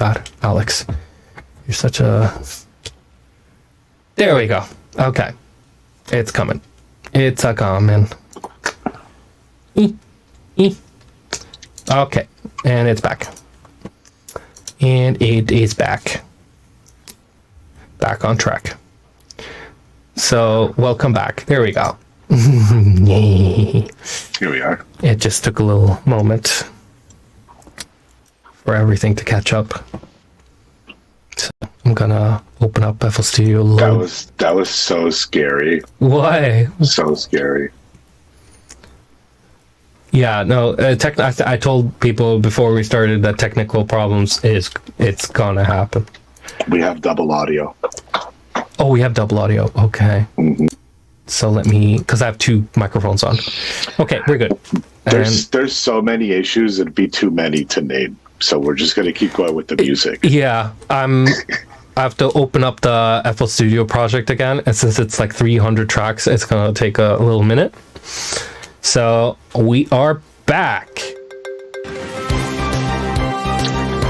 God, Alex, you're such a... There we go. Okay. It's coming. It's a coming. Okay. And it's back. And it is back. Back on track. So, welcome back. There we go. Here we are. It just took a little moment for everything to catch up. So I'm gonna open up FL Studio. That was so scary. Why? So scary. Yeah, no. I told people before we started that technical problems it's gonna happen. We have double audio. Oh, we have double audio. Okay. Mm-hmm. So let me, because I have two microphones on. Okay, we're good. There's so many issues, it'd be too many to name. So we're just gonna keep going with the music. Yeah, I have to open up the FL Studio project again, and since it's like 300 tracks, it's gonna take a little minute. So we are back.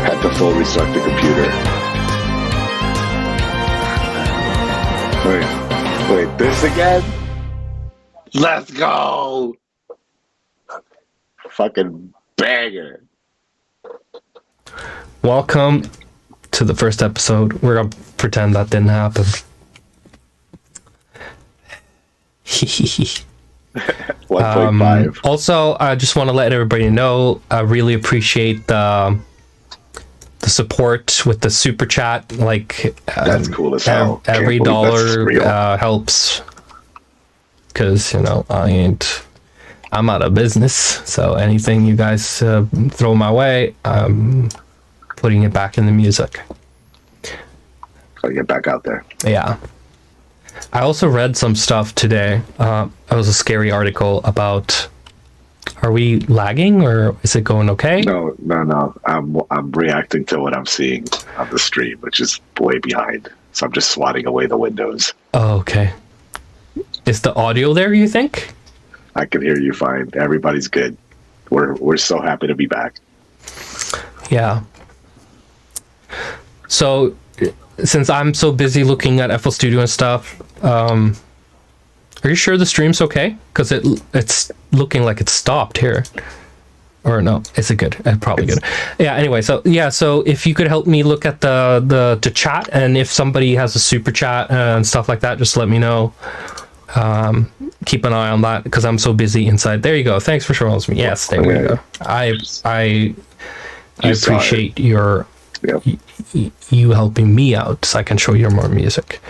Had to full restart the computer. Wait, this again? Let's go! Fucking banger. Welcome to the first episode. We're gonna pretend that didn't happen. 1.5. Also, I just want to let everybody know I really appreciate the support with the super chat. Like, that's cool as hell. Every dollar helps, because I'm out of business. So anything you guys throw my way, I'm putting it back in the music. Gotta get back out there. Yeah. I also read some stuff today. It was a scary article about, are we lagging or is it going okay? No. I'm reacting to what I'm seeing on the stream, which is way behind. So I'm just swatting away the windows. Oh, okay. Is the audio there, you think? I can hear you fine. Everybody's good. We're so happy to be back. Yeah. So, since I'm so busy looking at FL Studio and stuff, are you sure the stream's okay? Because it's looking like it's stopped here. Or no, is it good? Probably good. Yeah, anyway, so if you could help me look at the chat, and if somebody has a super chat and stuff like that, just let me know. Keep an eye on that, because I'm so busy inside. There you go. Thanks for showing us me. Yes, there we go. I appreciate your... Yep. You helping me out so I can show you more music.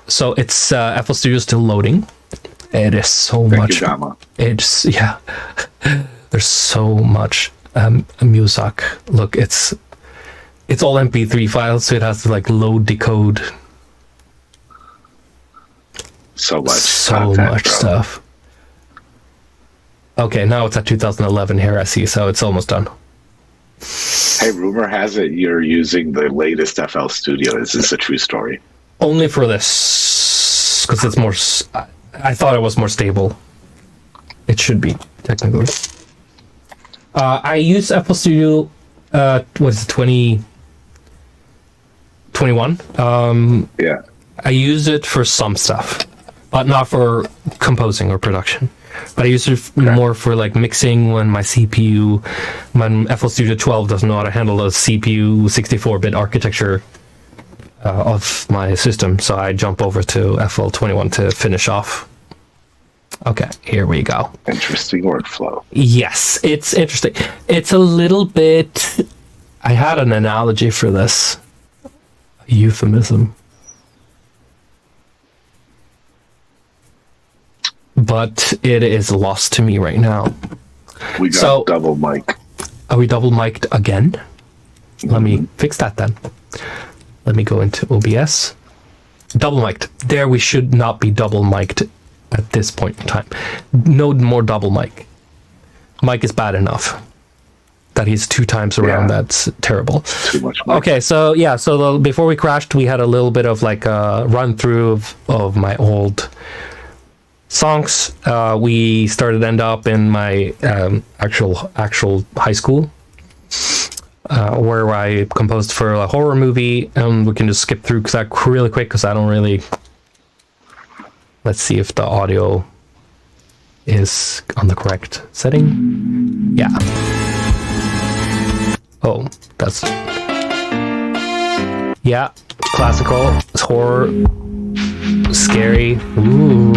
So it's FL Studio still loading. It is so much. It's there's so much music. Look, it's all MP3 files, so it has to like load, decode. So much stuff. Okay, now it's at 2011 here, I see, so it's almost done. Hey, rumor has it you're using the latest FL Studio. Is this a true story? Only for this, because it's more... I thought it was more stable. It should be, technically. I use FL Studio, was it 2021? Yeah. I use it for some stuff, but not for composing or production. But I use it more for like mixing when my FL Studio 12 doesn't know how to handle the CPU 64-bit architecture of my system. So I jump over to FL21 to finish off. Okay, here we go. Interesting workflow. Yes, it's interesting. It's a little bit... I had an analogy for this. A euphemism. But it is lost to me right now. We got double mic. Are we double mic'd again? Let me fix that then. Let me go into OBS. Double mic'd. There, we should not be double mic'd at this point in time. No more double mic. Mic is bad enough. That he's 2 times around, that's terrible. Too much mic. Okay, so yeah, before we crashed, we had a little bit of like a run through of my old songs. We started end up in my actual high school. where I composed for a horror movie, and we can just skip through that really quick because I don't really. Let's see if the audio is on the correct setting. Yeah. Oh, that's. Yeah, classical, horror, scary. Ooh.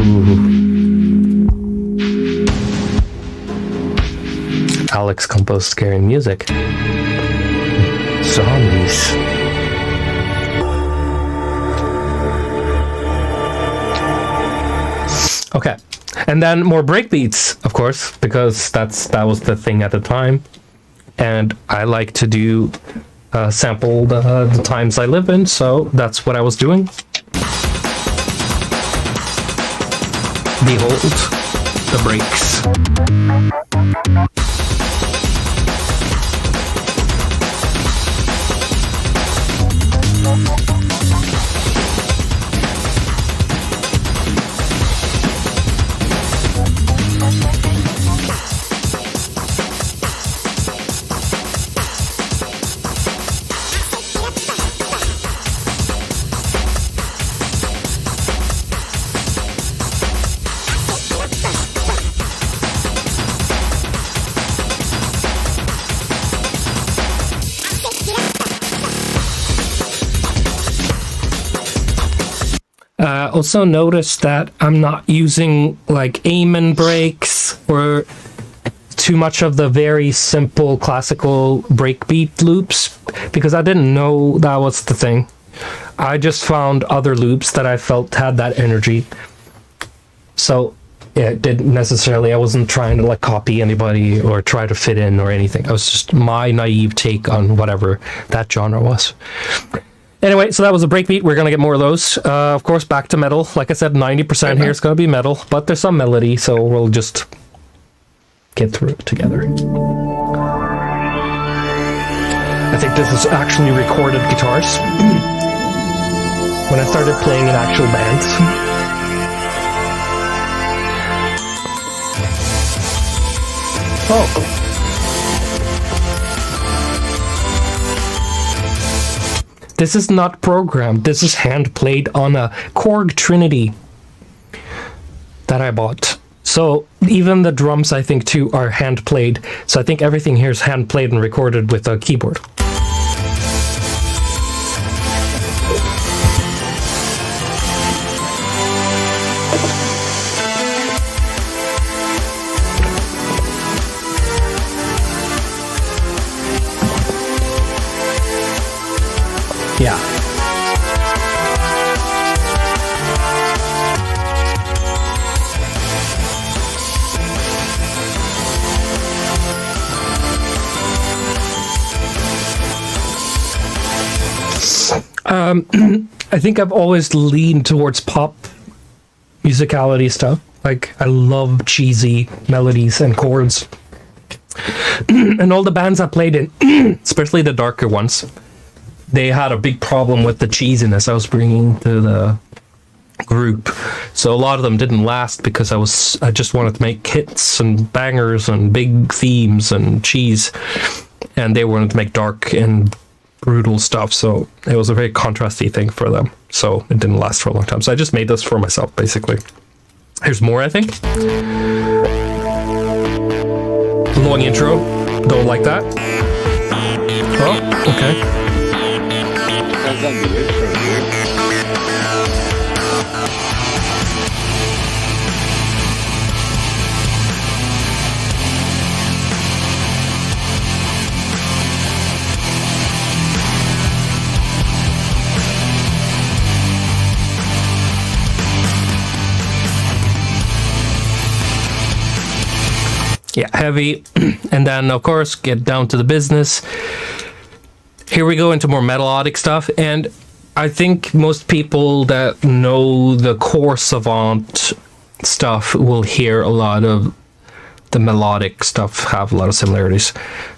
Alex composed scary music. Zombies. Okay, and then more breakbeats, of course, because that was the thing at the time, and I like to do sample the times I live in, so that's what I was doing. Behold the breaks. Also noticed that I'm not using like amen breaks or too much of the very simple classical breakbeat loops because I didn't know that was the thing. I just found other loops that I felt had that energy. So it didn't necessarily, I wasn't trying to like copy anybody or try to fit in or anything. It was just my naive take on whatever that genre was. Anyway, so that was a breakbeat. We're going to get more of those. Of course, back to metal. Like I said, 90% here is going to be metal, but there's some melody, so we'll just get through it together. I think this is actually recorded guitars. When I started playing in actual bands. Oh. This is not programmed. This is hand played on a Korg Trinity that I bought. So even the drums, I think, too, are hand played. So I think everything here is hand played and recorded with a keyboard. Yeah. I think I've always leaned towards pop musicality stuff. Like, I love cheesy melodies and chords. And all the bands I played in, especially the darker ones, they had a big problem with the cheesiness I was bringing to the group. So a lot of them didn't last because I just wanted to make hits and bangers and big themes and cheese. And they wanted to make dark and brutal stuff. So it was a very contrasty thing for them. So it didn't last for a long time. So I just made this for myself, basically. Here's more, I think. Long intro. Don't like that. Oh, okay. Yeah, heavy. And then, of course, get down to the business. Here we go into more melodic stuff. And I think most people that know the core Savant stuff will hear a lot of the melodic stuff have a lot of similarities.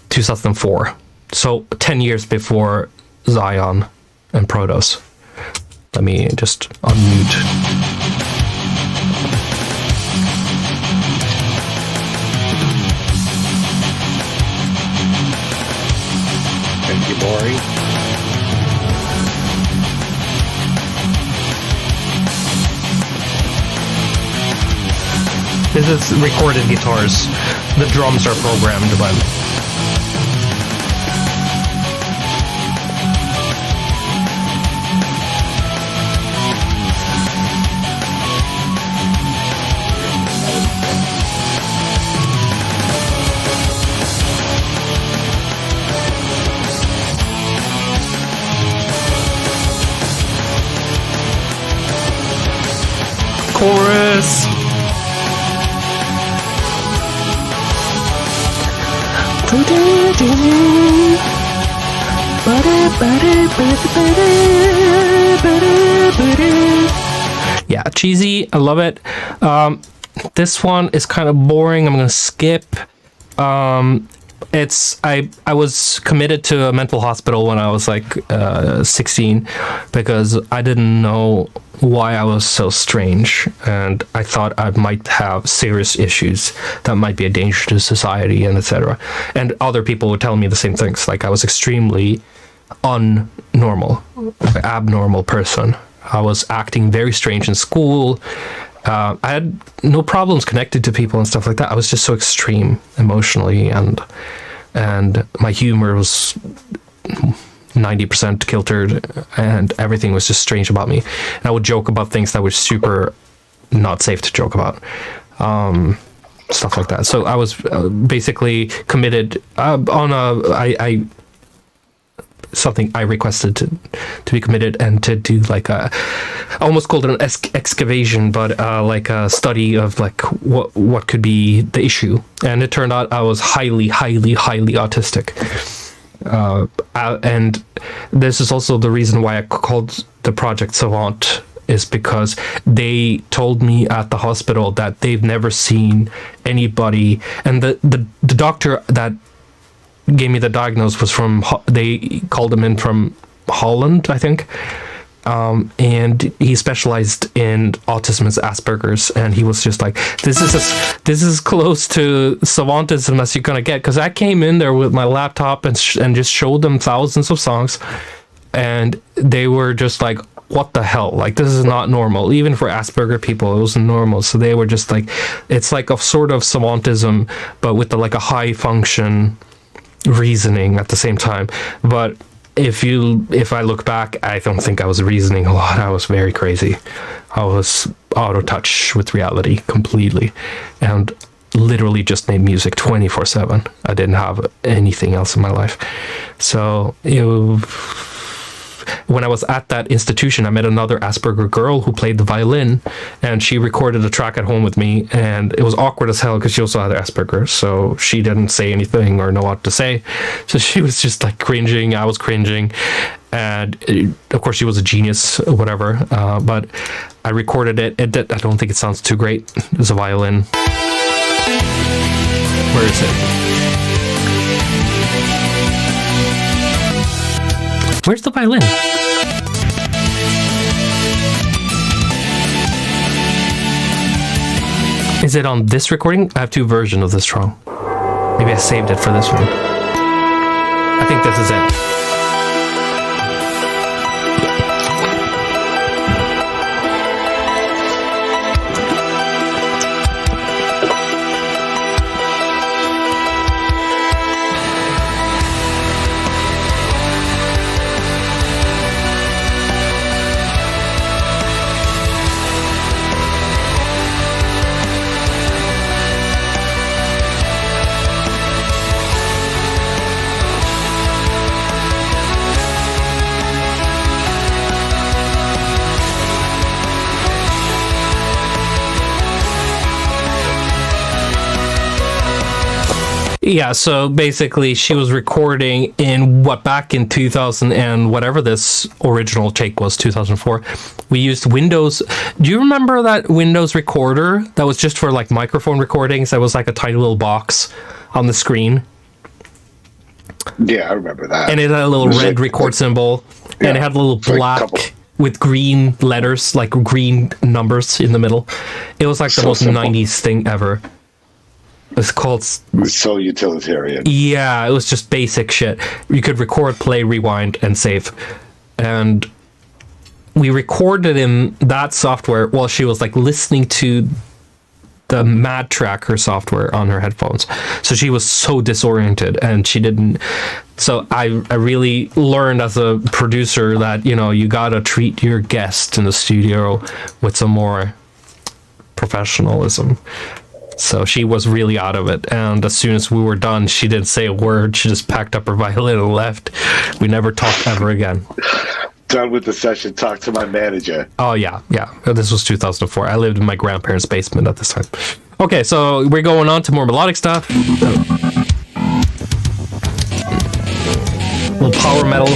2004. So 10 years before Zion and Protos. Let me just unmute. boring. This is recorded guitars. The drums are programmed by me. Chorus. Yeah, cheesy. I love it. This one is kind of boring. I'm gonna skip. I was committed to a mental hospital when I was like 16 because I didn't know why I was so strange, and I thought I might have serious issues that might be a danger to society and etc. And other people would tell me the same things, like I was extremely abnormal person. I was acting very strange in school. I had no problems connected to people and stuff like that. I was just so extreme emotionally, and my humor was 90% kiltered, and everything was just strange about me. And I would joke about things that were super not safe to joke about, stuff like that. So I was basically committed something I requested to be committed and to do like I almost called it an excavation, but like a study of like what could be the issue. And it turned out I was highly autistic. And this is also the reason why I called the project Savant, is because they told me at the hospital that they've never seen anybody, and the doctor that gave me the diagnosis was they called him in from Holland, I think. And he specialized in autism and Asperger's, and he was just like, this is close to savantism as you're gonna get, because I came in there with my laptop and just showed them thousands of songs, and they were just like, what the hell, like this is not normal. Even for Asperger people it wasn't normal. So they were just like, it's like a sort of savantism but with like a high function reasoning at the same time. But if I look back, I don't think I was reasoning a lot. I was very crazy. I was out of touch with reality completely, and literally just made music 24/7. I didn't have anything else in my life. So when I was at that institution, I met another Asperger girl who played the violin, and she recorded a track at home with me, and it was awkward as hell because she also had Asperger, so she didn't say anything or know what to say. So she was just like cringing, I was cringing, and of course she was a genius or whatever, but I recorded it. I don't think it sounds too great. It's a violin. Where is it? Where's the violin? Is it on this recording? I have two versions of this song. Maybe I saved it for this one. I think this is it. Yeah, so basically she was recording back in 2000 and whatever this original take was, 2004. We used Windows. Do you remember that Windows recorder that was just for like microphone recordings? That was like a tiny little box on the screen. Yeah, I remember that. And it had a little red record symbol, and it had a little black with green letters, like green numbers in the middle. It was like the most 90s thing ever. It's called... So utilitarian. Yeah, it was just basic shit. You could record, play, rewind, and save. And we recorded in that software while she was like listening to the Mad Tracker software on her headphones. So she was so disoriented, and she didn't... So I really learned as a producer that, you know, you gotta treat your guest in the studio with some more professionalism. So she was really out of it, and as soon as we were done, she didn't say a word. She just packed up her violin and left. We never talked ever again. Done with the session, talk to my manager. Oh yeah. This was 2004. I lived in my grandparents' basement at this time. Okay, so we're going on to more melodic stuff. A little power metal.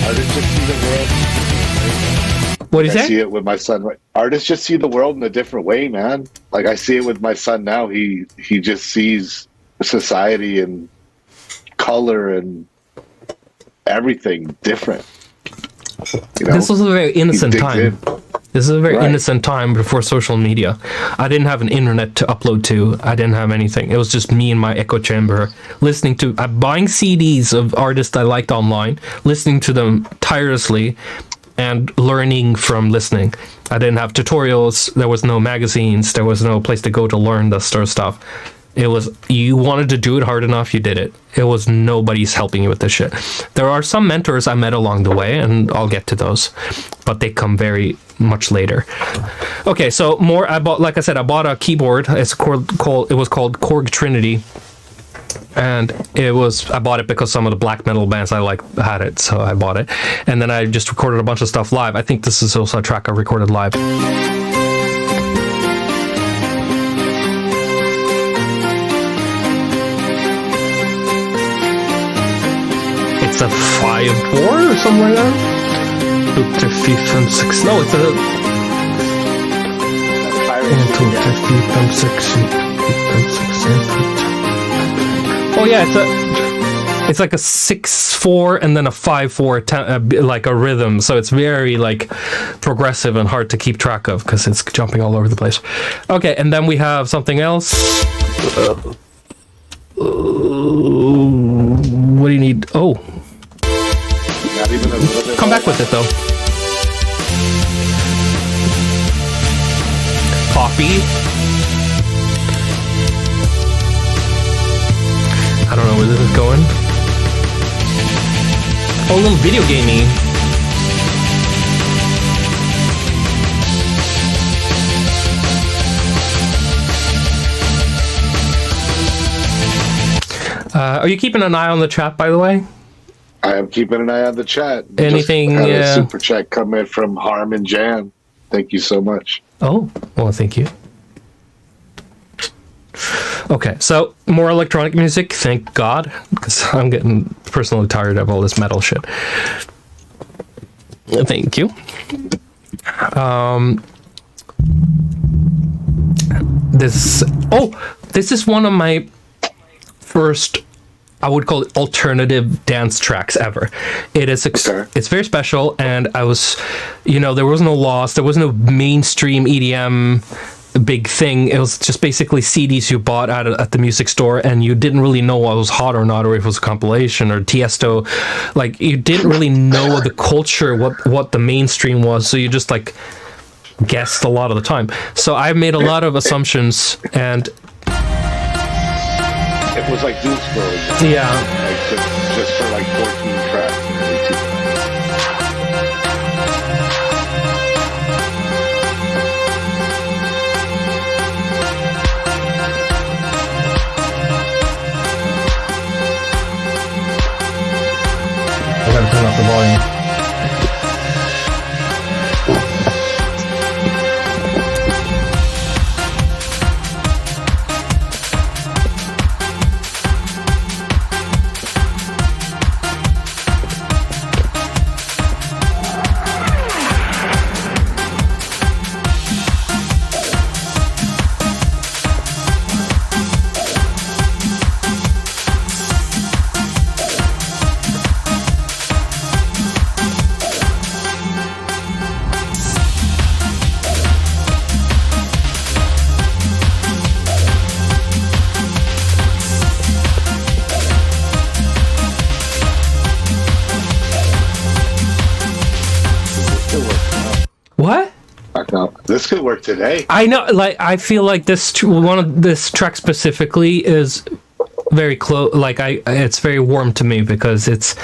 Artists just see the world. What do you say? I see it with my son. Artists just see the world in a different way, man. Like, I see it with my son now. He just sees society and color and everything different. You know? This was a very innocent time. This is a very innocent time before social media. I didn't have an internet to upload to. I didn't have anything. It was just me in my echo chamber, listening to, buying CDs of artists I liked online, listening to them tirelessly, and learning from listening. I didn't have tutorials. There was no magazines. There was no place to go to learn this sort of stuff. It was, you wanted to do it hard enough, you did it. It was nobody's helping you with this shit. There are some mentors I met along the way, and I'll get to those, but they come very much later. Okay, so more. I bought a keyboard. It was called Korg Trinity, and I bought it because some of the black metal bands I like had it, so I bought it. And then I just recorded a bunch of stuff live. I think this is also a track I recorded live. It's a 5/4 or something like that. 2, 3, 4, 5, 6. No, it's a 1, 2, 3, 4, 5, 6, 7, 8. Oh yeah, it's like a 6/4 and then a 5/4, like a rhythm. So it's very like progressive and hard to keep track of because it's jumping all over the place. Okay, and then we have something else. What do you need? Oh. Not even a little bit. Come back with it though. Coffee. I don't know where this is going. Oh, a little video gaming. Are you keeping an eye on the chat, by the way? I am keeping an eye on the chat. Anything? Just had a super chat come in from Harmon Jan. Thank you so much. Oh, well, thank you. Okay, so more electronic music, thank God, because I'm getting personally tired of all this metal shit. Thank you. This is one of my first, I would call it, alternative dance tracks ever. It's very special, and I was, there was no loss, there was no mainstream EDM big thing. It was just basically CDs you bought at the music store, and you didn't really know what was hot or not, or if it was a compilation or Tiesto. Like, you didn't really know the culture, what the mainstream was, so you just like guessed a lot of the time. So I made a lot of assumptions, and it was like dual scrolls. Yeah. Like just for like 14 tracks. I gotta turn up the volume. This could work today. I know, like, I feel like this track specifically is very close. Like, it's very warm to me because it's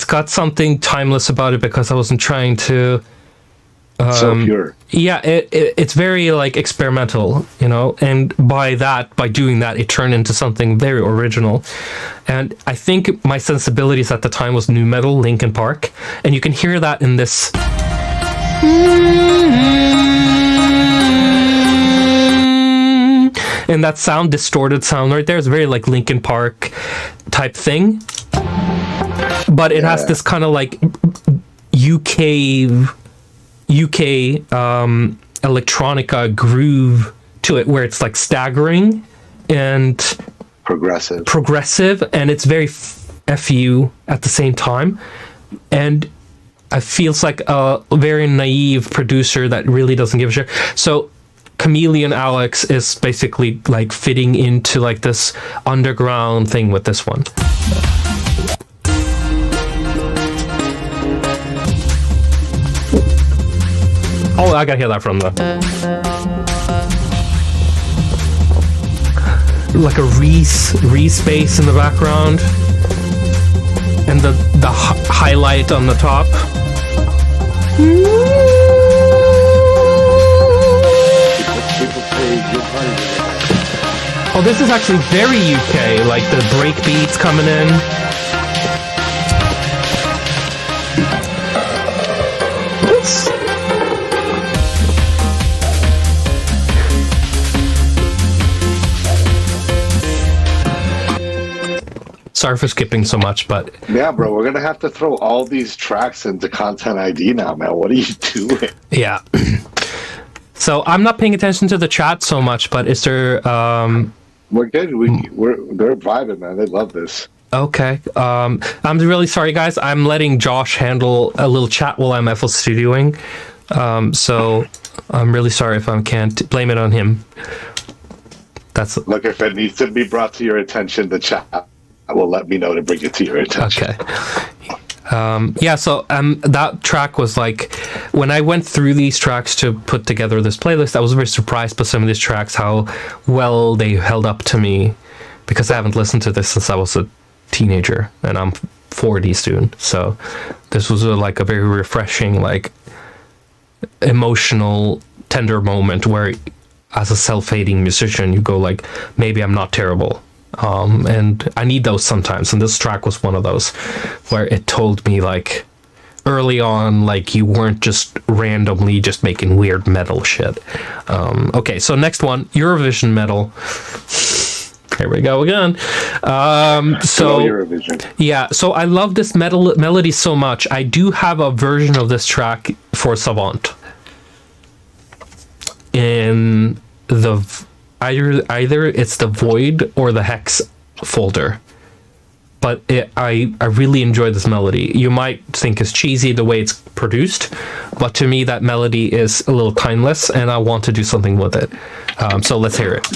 got something timeless about it, because I wasn't trying to. So pure. Yeah, it's very like experimental, you know, and by doing that, it turned into something very original. And I think my sensibilities at the time was nu metal, Linkin Park, and you can hear that in this. And that distorted sound right there is very like Linkin Park type thing, but it has this kind of like UK electronica groove to it, where it's like staggering and progressive, and it's very FU at the same time, and it feels like a very naive producer that really doesn't give a shit. So Chameleon Alex is basically like fitting into like this underground thing with this one. Oh, I gotta hear that from like a Reese bass in the background, and the highlight on the top. Oh, this is actually very UK, like the break beats coming in. Oops. Sorry for skipping so much, but yeah, bro, we're gonna have to throw all these tracks into Content ID now, man. What are you doing? Yeah. So I'm not paying attention to the chat so much, but is there? We're good. They're vibing, man. They love this. Okay. I'm really sorry, guys. I'm letting Josh handle a little chat while I'm FL Studioing. So I'm really sorry if I can't blame it on him. Look, if it needs to be brought to your attention, the chat will let me know to bring it to your attention. Okay. That track was like, when I went through these tracks to put together this playlist, I was very surprised by some of these tracks, how well they held up to me, because I haven't listened to this since I was a teenager, and I'm 40 soon. So this was like a very refreshing, like emotional, tender moment where, as a self-hating musician, you go like, maybe I'm not terrible. And I need those sometimes, and this track was one of those where it told me, like, early on, like, you weren't just randomly just making weird metal shit. Okay, so next one, Eurovision metal. Here we go again. So Eurovision. Yeah, so I love this melody so much. I do have a version of this track for Savant in the either it's the Void or the Hex folder, but I really enjoy this melody. You might think it's cheesy the way it's produced, but to me that melody is a little timeless, and I want to do something with it. So let's hear it.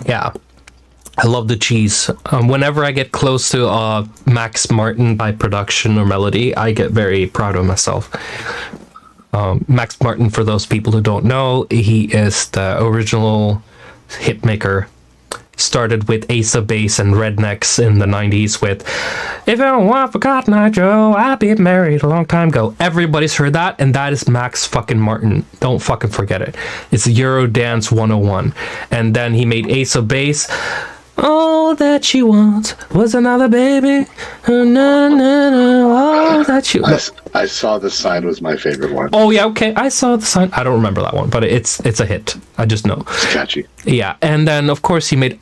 Yeah, I love the cheese. Whenever I get close to a Max Martin type production or melody, I get very proud of myself. Max Martin, for those people who don't know, he is the original hit maker. Started with Ace of Base and Rednecks in the 90s with "If I don't want for Cotton Eye Joe, I'll be married a long time ago." Everybody's heard that, and that is Max fucking Martin. Don't fucking forget it. It's Eurodance 101. And then he made Ace of Base. All that she wants was another baby. All that she wants. I Saw the Sign was my favorite one. Oh yeah, okay. I Saw the Sign. I don't remember that one, but it's a hit. I just know. It's catchy. Yeah, and then of course he made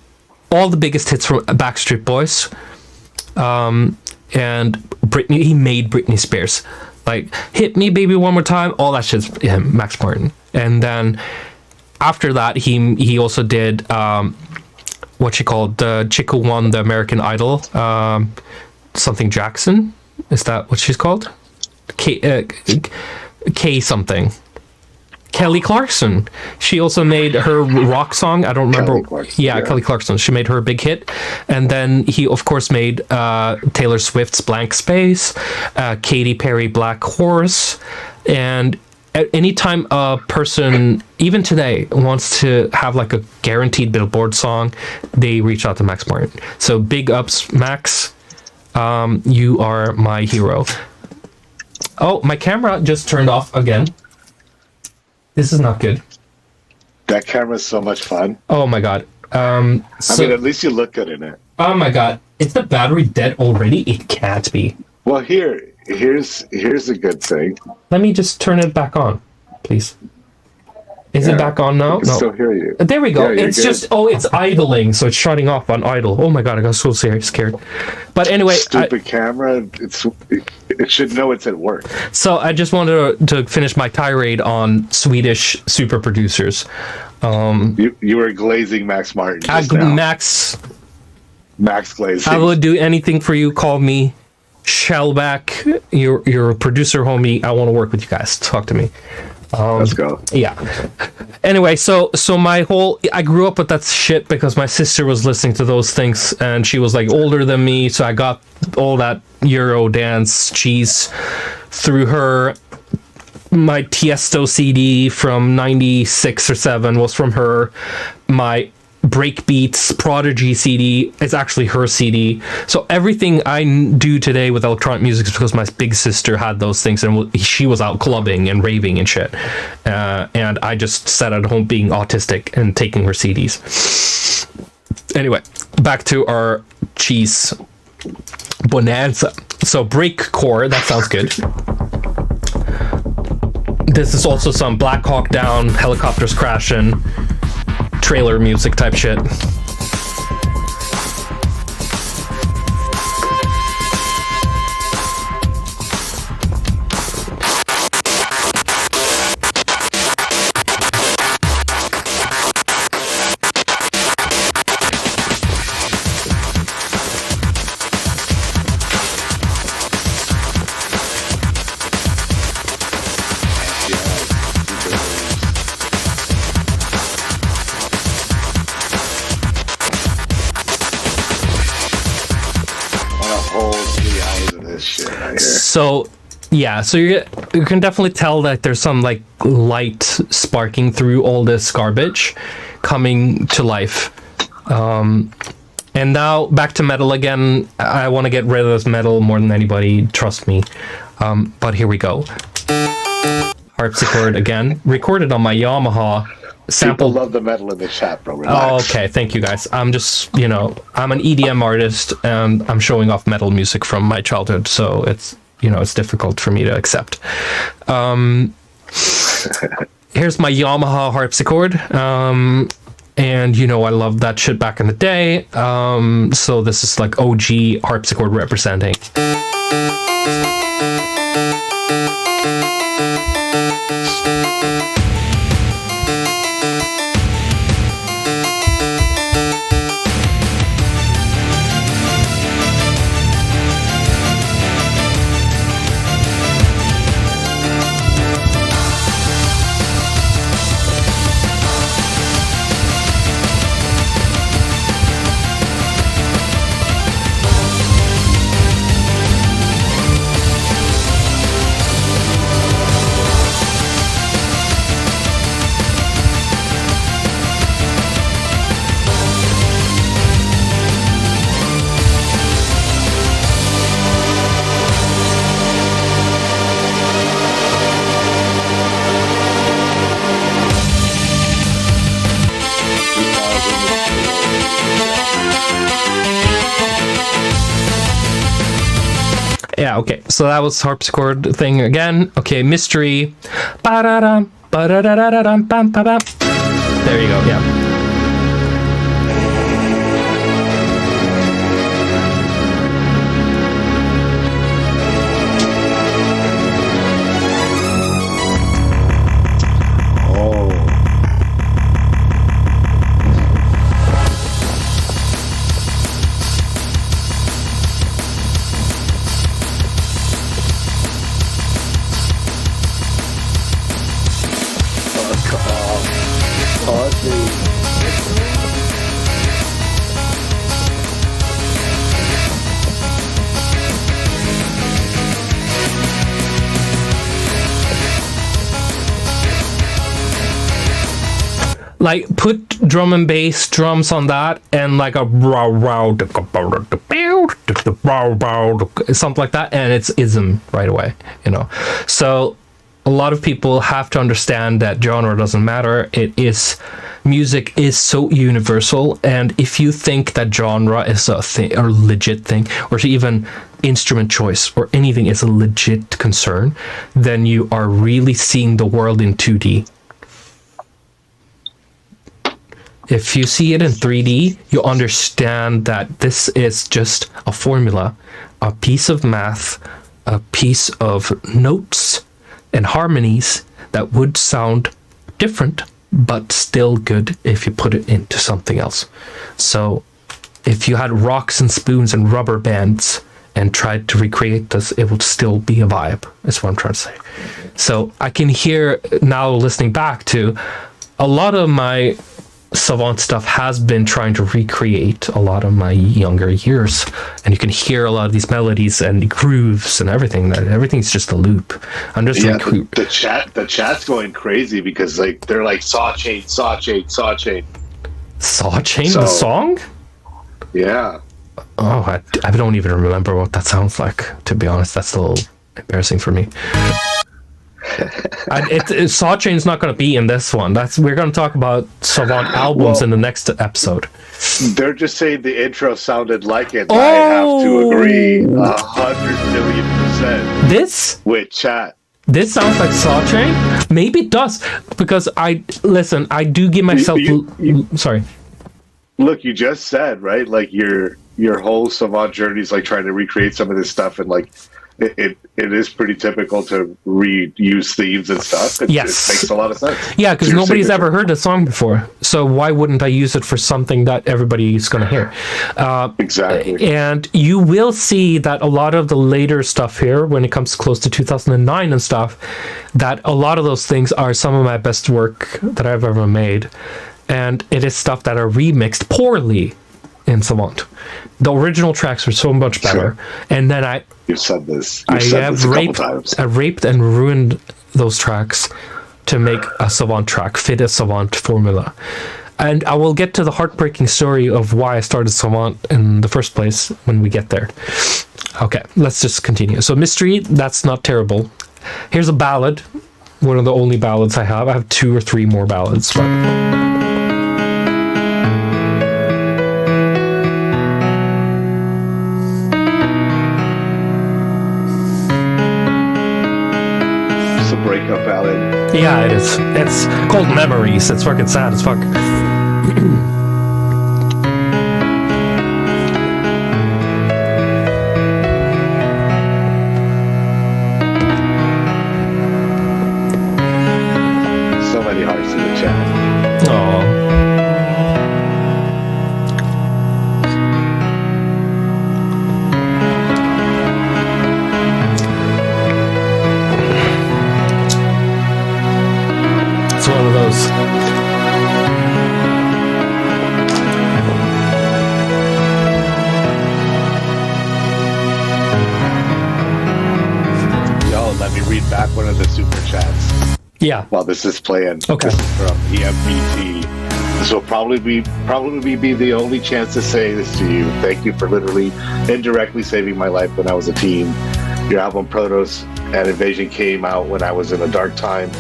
all the biggest hits from Backstreet Boys. And Britney, he made Britney Spears. Like, "Hit Me Baby One More Time," all that shit's him, Max Martin. And then after that, he also did what she called the chick who won the American Idol, something Jackson. Is that what she's called? K something. Kelly Clarkson. She also made her rock song. I don't remember. Yeah, Kelly Clarkson. She made her a big hit. And then he, of course, made Taylor Swift's Blank Space, Katy Perry Black Horse. And anytime a person, even today, wants to have like a guaranteed Billboard song, they reach out to Max Martin. So big ups, Max. You are my hero. Oh, my camera just turned off again. This is not good. That camera's so much fun. Oh my god. I mean, at least you look good in it. Oh my god. Is the battery dead already? It can't be. Well, here's a good thing. Let me just turn it back on, please. Is it back on now? I can still hear you. There we go. Yeah, It's good. just, it's idling, so it's shutting off on idle. Oh my god, I got so scared. But anyway, Stupid camera. It should know it's at work. So I just wanted to finish my tirade on Swedish super producers. You were glazing Max Martin just now. Max glazing. I will do anything for you. Call me Shellback. You're a producer, homie. I want to work with you guys. Talk to me. Let's go. Yeah. Anyway, so I grew up with that shit because my sister was listening to those things and she was like older than me, so I got all that Euro dance cheese through her. My Tiesto CD from 96 or 7 was from her. My Breakbeats Prodigy CD is actually her CD. So everything I do today with electronic music is because my big sister had those things and she was out clubbing and raving and shit. And I just sat at home being autistic and taking her CDs. Anyway, back to our cheese bonanza. So breakcore, that sounds good. This is also some Black Hawk Down, helicopters crashing, trailer music type shit. So yeah, so you can definitely tell that there's some like light sparking through all this garbage coming to life. And now back to metal again. I want to get rid of this metal more than anybody, trust me. But here we go. Harpsichord again, recorded on my Yamaha. Sample. People love the metal in the chat, bro. Relax. Oh, okay, thank you guys. I'm just, I'm an EDM artist and I'm showing off metal music from my childhood, so it's difficult for me to accept. Here's my Yamaha harpsichord. And I loved that shit back in the day. So this is like OG harpsichord representing. Yeah, okay. So that was harpsichord thing again. Okay, mystery. Ba-da-dum, ba-da-da-da-dum, bam, ba-bam. There you go, yeah. Like, put drum and bass drums on that, and like a something like that, and it's ism right away, you know. So a lot of people have to understand that genre doesn't matter. It is, music is so universal, and if you think that genre is a thing, or legit thing, or even instrument choice or anything is a legit concern, then you are really seeing the world in 2D. If you see it in 3D, you understand that this is just a formula, a piece of math, a piece of notes and harmonies that would sound different, but still good if you put it into something else. So if you had rocks and spoons and rubber bands and tried to recreate this, it would still be a vibe, is what I'm trying to say. So I can hear now, listening back to a lot of my Savant stuff, has been trying to recreate a lot of my younger years, and you can hear a lot of these melodies and grooves and everything. That everything's just a loop. I'm just the chat's going crazy because like they're like saw chain, saw chain, the song. Yeah. Oh, I don't even remember what that sounds like, to be honest. That's a little embarrassing for me. Saw Chain's not going to be in this one. We're going to talk about Savant albums in the next episode. They're just saying the intro sounded like it. I have to agree 100,000,000%. This with chat. This sounds like Saw Chain. Maybe it does, because I do give myself. Sorry. Look, you just said, right? Like your whole Savant journey is like trying to recreate some of this stuff, and like it is pretty typical to reuse themes and stuff. Yes, it makes a lot of sense. Yeah, because nobody's ever heard the song before, so why wouldn't I use it for something that everybody's going to hear? Exactly. And you will see that a lot of the later stuff here, when it comes close to 2009 and stuff, that a lot of those things are some of my best work that I've ever made, and it is stuff that are remixed poorly in Savant. The original tracks were so much better, and then You've said this. I have raped and ruined those tracks to make a Savant track fit a Savant formula. And I will get to the heartbreaking story of why I started Savant in the first place when we get there. Okay, let's just continue. So Mystery, that's not terrible. Here's a ballad, one of the only ballads I have. I have 2 or 3 more ballads, but breakup ballad. Yeah, it is. It's called Memories. It's fucking sad as fuck. So many hearts in the chat. Oh. One of those. Yo, let me read back one of the super chats. Yeah. While this is playing. Okay. This is from EMBT. This will probably be the only chance to say this to you. Thank you for literally indirectly saving my life when I was a teen. Your album Protos and Invasion came out when I was in a dark time.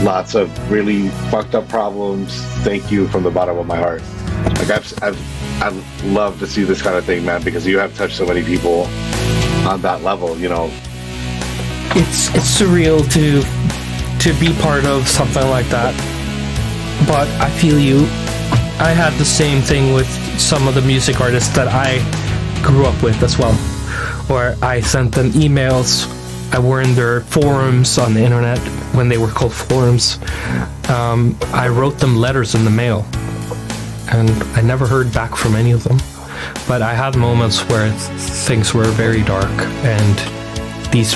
Lots of really fucked up problems. Thank you from the bottom of my heart. Like I've love to see this kind of thing, man, because you have touched so many people on that level. You know, it's surreal to be part of something like that. But I feel you. I had the same thing with some of the music artists that I grew up with as well, where I sent them emails. I were in their forums on the internet when they were called forums. I wrote them letters in the mail, and I never heard back from any of them. But I had moments where things were very dark, and these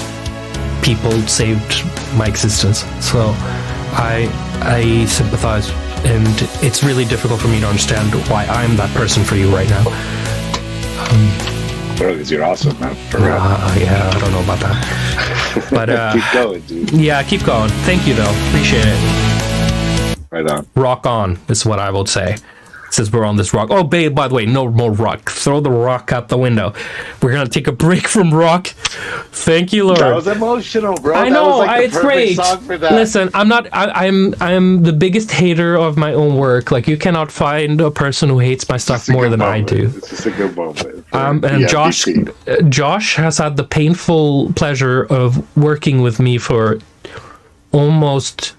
people saved my existence. So I sympathize, and it's really difficult for me to understand why I'm that person for you right now. Because you're awesome, man. Yeah, I don't know about that. But keep going, dude. Yeah, keep going. Thank you, though. Appreciate it. Right on. Rock on is what I would say. Since we're on this rock. Oh, babe, by the way, no more rock. Throw the rock out the window. We're going to take a break from rock. Thank you, Lord. That was emotional, bro. I know, that was like it's great. Song for that. Listen, I'm the biggest hater of my own work. Like, you cannot find a person who hates my stuff more than I do. It's just a good moment. And Josh has had the painful pleasure of working with me for almost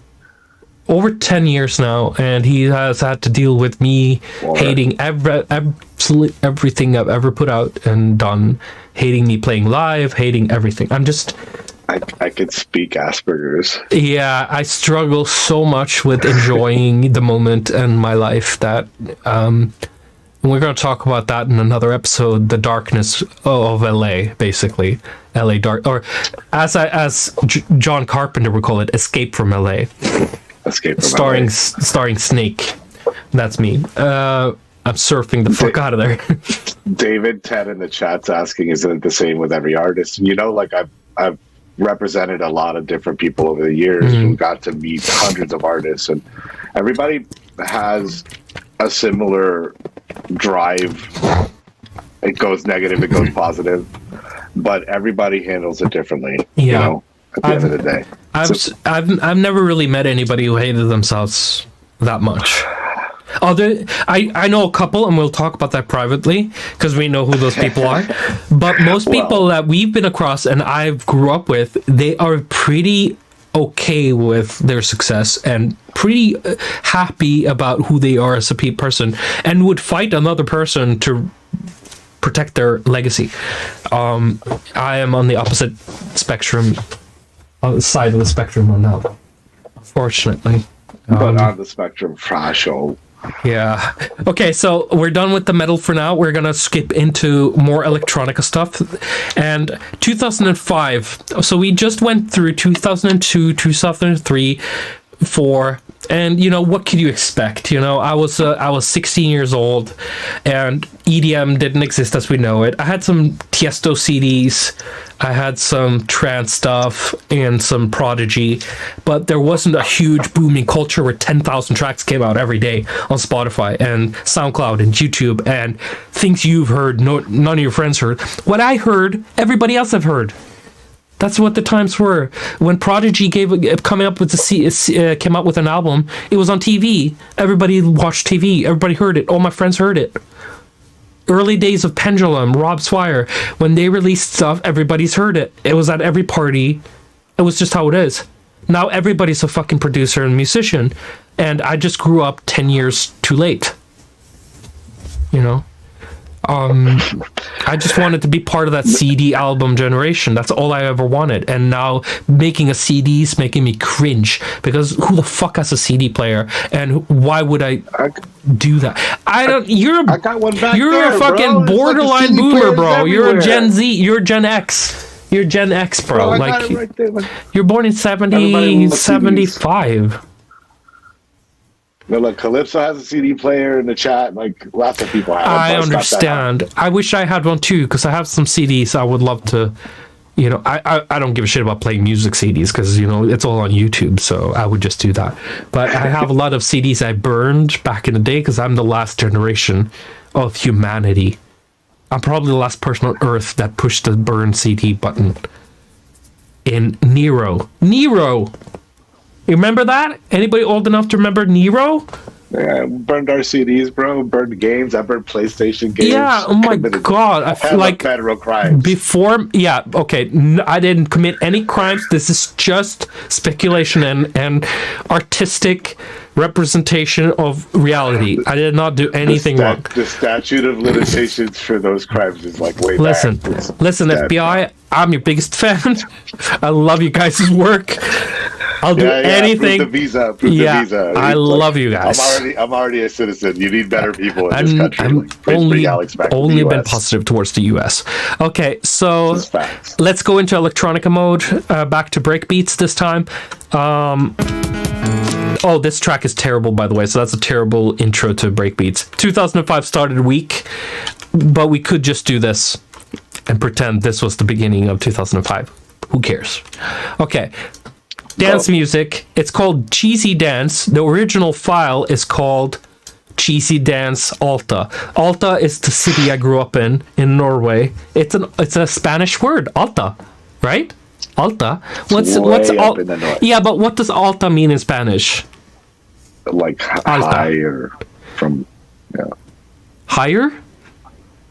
over 10 years now, and he has had to deal with me hating absolutely everything I've ever put out and done, hating me playing live, hating everything. I could speak Asperger's. Yeah, I struggle so much with enjoying the moment and my life that we're going to talk about that in another episode, the darkness of LA, basically. LA dark, or as John Carpenter would call it, Escape from LA. Escape from starring Snake. That's me. I'm surfing the fuck out of there. David Ted in the chat's asking, isn't it the same with every artist? You know, like I've represented a lot of different people over the years who got to meet hundreds of artists, and everybody has a similar drive. It goes negative, it goes positive, but everybody handles it differently. Yeah. You know, at the end of the day. I've never really met anybody who hated themselves that much. I know a couple, and we'll talk about that privately because we know who those people are. But most people that we've been across and I've grew up with, they are pretty okay with their success and pretty happy about who they are as a person, and would fight another person to protect their legacy. I am on the opposite spectrum. On the side of the spectrum on that, unfortunately. But on the spectrum, fragile. Yeah. Okay, so we're done with the metal for now. We're gonna skip into more electronica stuff. And 2005. So we just went through 2002, 2003, 4. And, you know, what could you expect? You know, I was 16 years old, and EDM didn't exist as we know it. I had some Tiesto CDs, I had some trance stuff, and some Prodigy, but there wasn't a huge booming culture where 10,000 tracks came out every day on Spotify and SoundCloud and YouTube, and things you've heard, none of your friends heard. What I heard, everybody else have heard. That's what the times were. When Prodigy came out with an album, it was on TV. Everybody watched TV. Everybody heard it. All my friends heard it. Early days of Pendulum, Rob Swire, when they released stuff, everybody's heard it. It was at every party. It was just how it is. Now everybody's a fucking producer and musician, and I just grew up 10 years too late. You know? I just wanted to be part of that CD album generation. That's all I ever wanted. And now making a CD is making me cringe, because who the fuck has a CD player, and why would I do that? I got one back. You're a fucking borderline boomer, bro. You're a Gen Z. You're Gen X. You're Gen X, bro. Like, right there, you're born in 75. No, look, Calypso has a CD player in the chat. Like, lots of people have. I understand. I wish I had one too, because I have some CDs I would love to. You know, I don't give a shit about playing music CDs, because, you know, it's all on YouTube, so I would just do that. But I have a lot of CDs I burned back in the day, because I'm the last generation of humanity. I'm probably the last person on Earth that pushed the burn CD button. In Nero. You remember that? Anybody old enough to remember Nero? Yeah, burned our CDs, bro. Burned games. I burned PlayStation games. Yeah, oh my god. I feel like federal crimes. Before, yeah, okay. I didn't commit any crimes. This is just speculation and artistic representation of reality. I did not do anything wrong. The statute of limitations for those crimes is like way Listen, back. FBI, I'm your biggest fan. I love you guys' work. I'll do anything. Prove the visa. I love you guys. I'm already a citizen. You need better people in this country. I've only been positive towards the US. Okay, so let's go into electronica mode. Back to breakbeats this time. Oh, this track is terrible, by the way. So that's a terrible intro to breakbeats. 2005 started weak, but we could just do this and pretend this was the beginning of 2005. Who cares? Okay. dance music. It's called Cheesy Dance. The original file is called Cheesy Dance Alta. Alta is the city I grew up in Norway. It's a Spanish word, Alta, right? Alta. What's Alta? Yeah, but what does Alta mean in Spanish? Like higher from, yeah. Higher?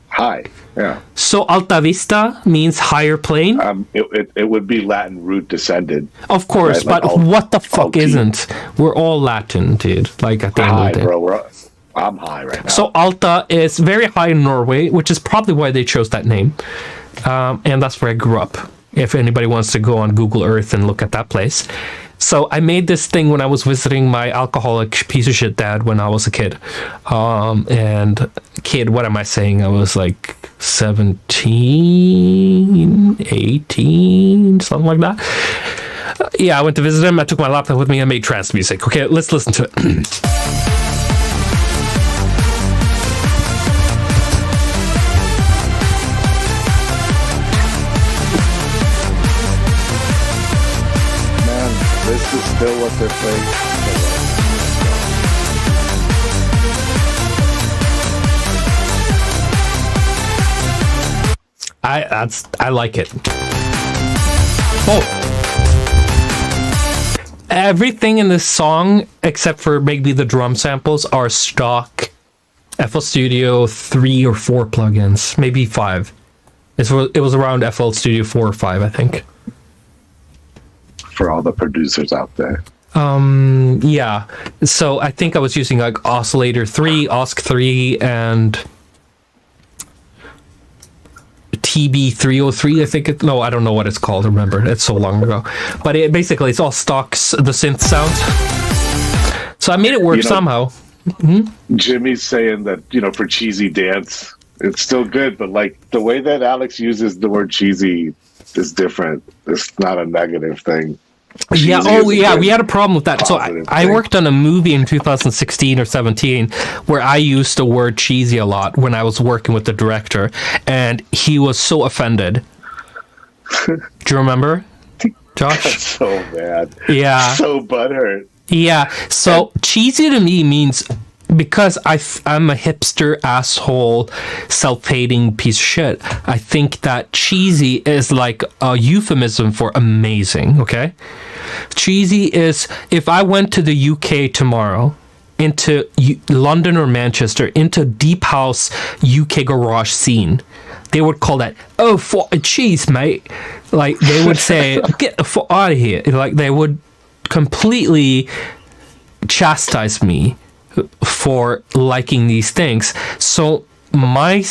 High, yeah. So Alta Vista means higher plane? It would be Latin root descended. Of course, right? But what the fuck isn't? We're all Latin, dude. Like at the end of the day. Bro, I'm high right now. So Alta is very high in Norway, which is probably why they chose that name. And that's where I grew up. If anybody wants to go on Google Earth and look at that place. So I made this thing when I was visiting my alcoholic piece of shit dad when I was a kid. And kid, what am I saying? I was like 17, 18, something like that. Yeah, I went to visit him. I took my laptop with me. I made trance music. Okay, let's listen to it. This is still what they're playing. I like it. Oh, everything in this song except for maybe the drum samples are stock FL Studio 3 or 4 plugins, maybe 5. It was around FL Studio 4 or 5, I think. For all the producers out there. Yeah. So I think I was using like Oscillator 3, Osc 3, and TB303, I think it. No, I don't know what it's called. Remember, it's so long ago. But basically, it's all stocks, the synth sounds. So I made it work somehow. Mm-hmm. Jimmy's saying that, for cheesy dance, it's still good, but like the way that Alex uses the word cheesy is different. It's not a negative thing. Yeah. Oh, yeah. We had a problem with that. So I worked on a movie in 2016 or 17 where I used the word cheesy a lot when I was working with the director, and he was so offended. Do you remember, Josh? That's so bad. Yeah. So butthurt. Yeah. So cheesy to me means, because I'm a hipster asshole, self-hating piece of shit, I think that cheesy is like a euphemism for amazing, okay? Cheesy is, if I went to the UK tomorrow, into London or Manchester, into deep house UK garage scene, they would call that, oh, for a cheese, mate. Like, they would say, get the fuck out of here. Like, they would completely chastise me for liking these things. So my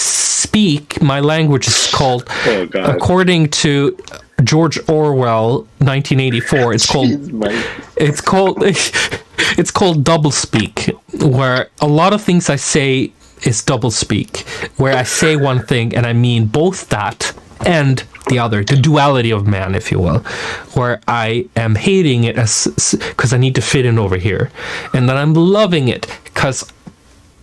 language is called, according to George Orwell 1984, it's called double speak, where a lot of things I say is double speak, where I say one thing and I mean both that and the other, the duality of man, if you will, where I am hating it because I need to fit in over here, and then I'm loving it because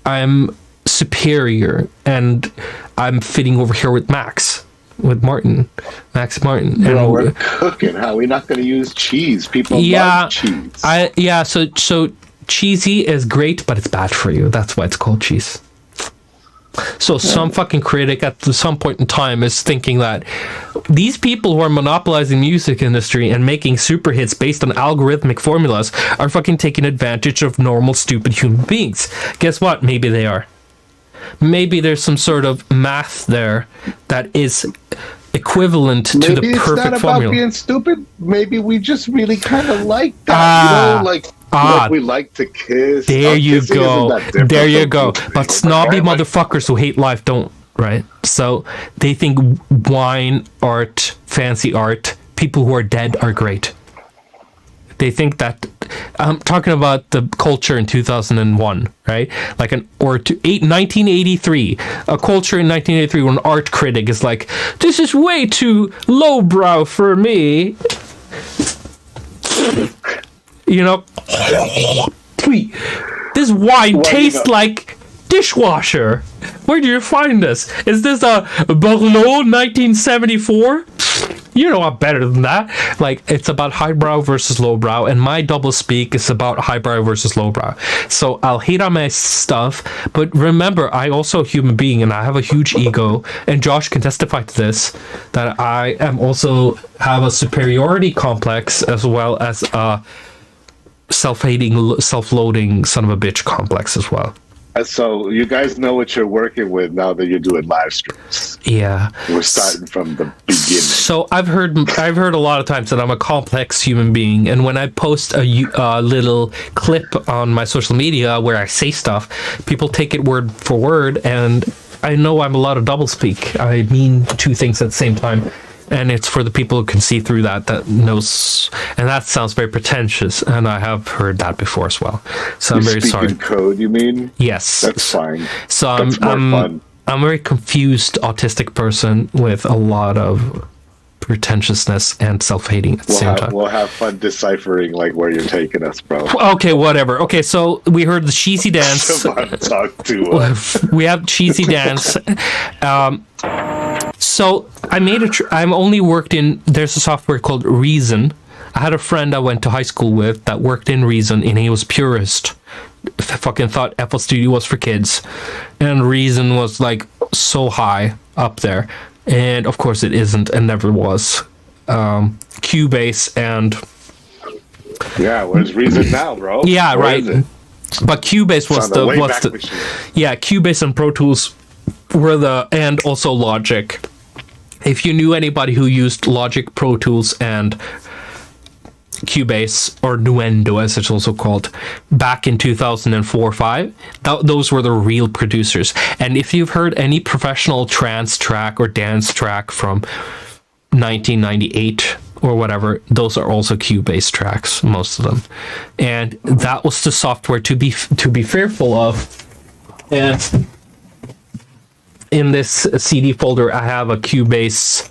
I'm superior and I'm fitting over here with Max Martin. Bro, we're cooking. How are we not going to use cheese? People love cheese. So cheesy is great, but it's bad for you. That's why it's called cheese. So some fucking critic at some point in time is thinking that these people who are monopolizing the music industry and making super hits based on algorithmic formulas are fucking taking advantage of normal, stupid human beings. Guess what? Maybe they are. Maybe there's some sort of math there that is equivalent to the perfect formula. Maybe it's not about being stupid. Maybe we just really kind of like that. Like we like to kiss. There you go. There you go. But snobby motherfuckers who hate life don't, right? So they think wine, art, fancy art, people who are dead are great. They think that, I'm talking about the culture in 2001, right? 1983, a culture in 1983 when an art critic is like, this is way too lowbrow for me. This wine tastes like dishwasher. Where do you find this? Is this a Bordeaux 1974? You know I'm better than that. Like, it's about highbrow versus lowbrow, and my double speak is about highbrow versus lowbrow. So I'll hate on my stuff, but remember, I also a human being, and I have a huge ego, and Josh can testify to this, that I am also have a superiority complex as well as a self-hating, self-loathing son of a bitch complex as well. So you guys know what you're working with now that you're doing live streams. Yeah, we're starting from the beginning. So I've heard a lot of times that I'm a complex human being, and when I post a little clip on my social media where I say stuff, people take it word for word, and I know I'm a lot of doublespeak. I mean two things at the same time. And it's for the people who can see through that knows, and that sounds very pretentious, and I have heard that before as well. So I'm very sorry. In code, you mean? Yes, that's fine. So that's more fun. I'm a very confused autistic person with a lot of pretentiousness and self-hating at the same time. We'll have fun deciphering like where you're taking us, bro. Okay, whatever. Okay, so we heard the cheesy dance. Talk to we have cheesy dance. So I made I'm only worked in. There's a software called Reason. I had a friend I went to high school with that worked in Reason, and he was purist. Fucking thought FL Studio was for kids, and Reason was like so high up there. And of course it isn't and never was. Cubase and... Yeah, where's Reason now, bro? Yeah, right. But Cubase was the... Yeah, Cubase and Pro Tools were the... And also Logic. If you knew anybody who used Logic, Pro Tools, and Cubase, or Nuendo as it's also called, back in 2004-5, those were the real producers. And if you've heard any professional trance track or dance track from 1998 or whatever, those are also Cubase tracks, most of them. And that was the software to be fearful of. And in this CD folder I have a Cubase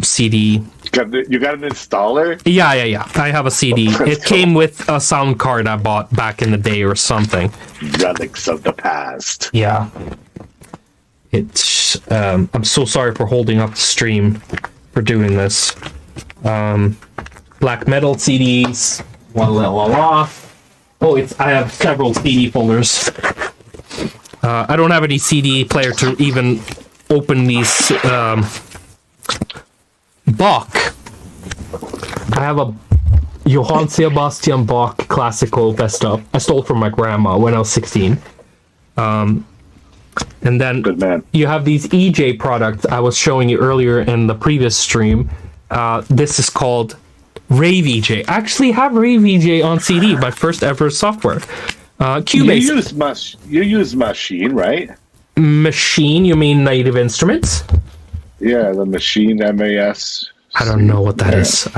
CD. You got an installer? Yeah. I have a CD. It came with a sound card I bought back in the day or something. Relics of the past. Yeah. It's. I'm so sorry for holding up the stream for doing this. Black metal CDs. Oh, I have several CD folders. I don't have any CD player to even open these. Bach. I have a Johann Sebastian Bach classical best of. I stole from my grandma when I was 16. And then good man. You have these EJ products I was showing you earlier in the previous stream. This is called Rave EJ. I actually have Rave EJ on CD, my first ever software. Cubase. You use Machine, right? Machine? You mean Native Instruments? Yeah, the Machine MAS. I don't know what that is.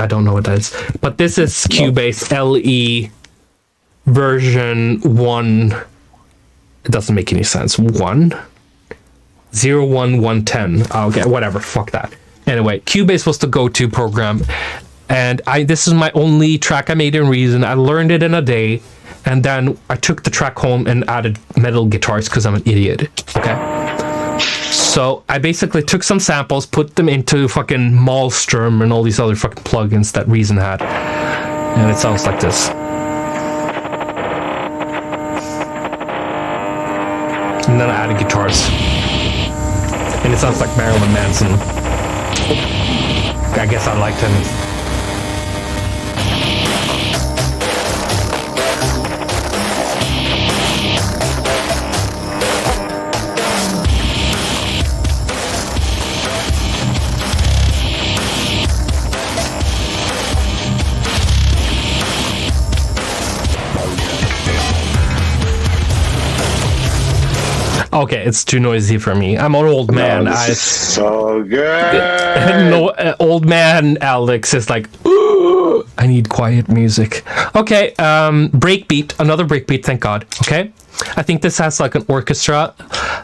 But this is Cubase LE version 1. It doesn't make any sense. 1.0.1.110. Okay, whatever. Fuck that. Anyway, Cubase was the go-to program. And this is my only track I made in Reason. I learned it in a day. And then I took the track home and added metal guitars because I'm an idiot. Okay? So I basically took some samples, put them into fucking Maelstrom and all these other fucking plugins that Reason had. And it sounds like this. And then I added guitars. And it sounds like Marilyn Manson. I guess I liked him. Okay, it's too noisy for me. I'm an old man. This is so good. No, old man Alex is like, ooh, I need quiet music. Okay, breakbeat, another breakbeat, thank God. Okay, I think this has like an orchestra.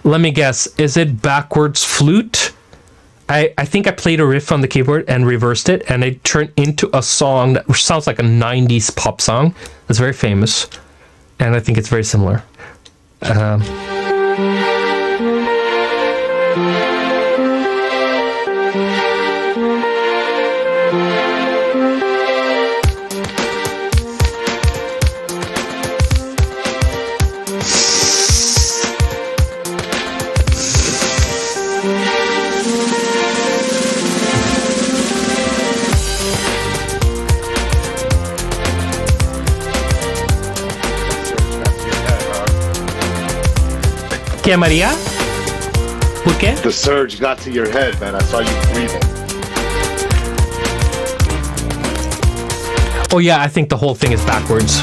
Let me guess, is it backwards flute? I think I played a riff on the keyboard and reversed it, and it turned into a song that sounds like a 90s pop song. It's very famous, and I think it's very similar. ¿Qué, María? ¿Por qué? The surge got to your head, man. I saw you breathing. Oh yeah, I think the whole thing is backwards.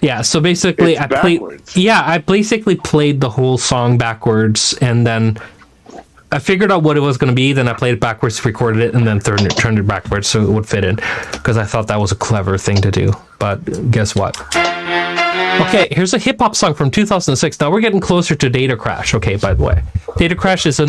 Yeah, so basically I basically played the whole song backwards, and then I figured out what it was going to be, then I played it backwards, recorded it, and then turned it backwards so it would fit in, because I thought that was a clever thing to do. But guess what? Okay, here's a hip-hop song from 2006. Now we're getting closer to Data Crash, okay, by the way. Data Crash is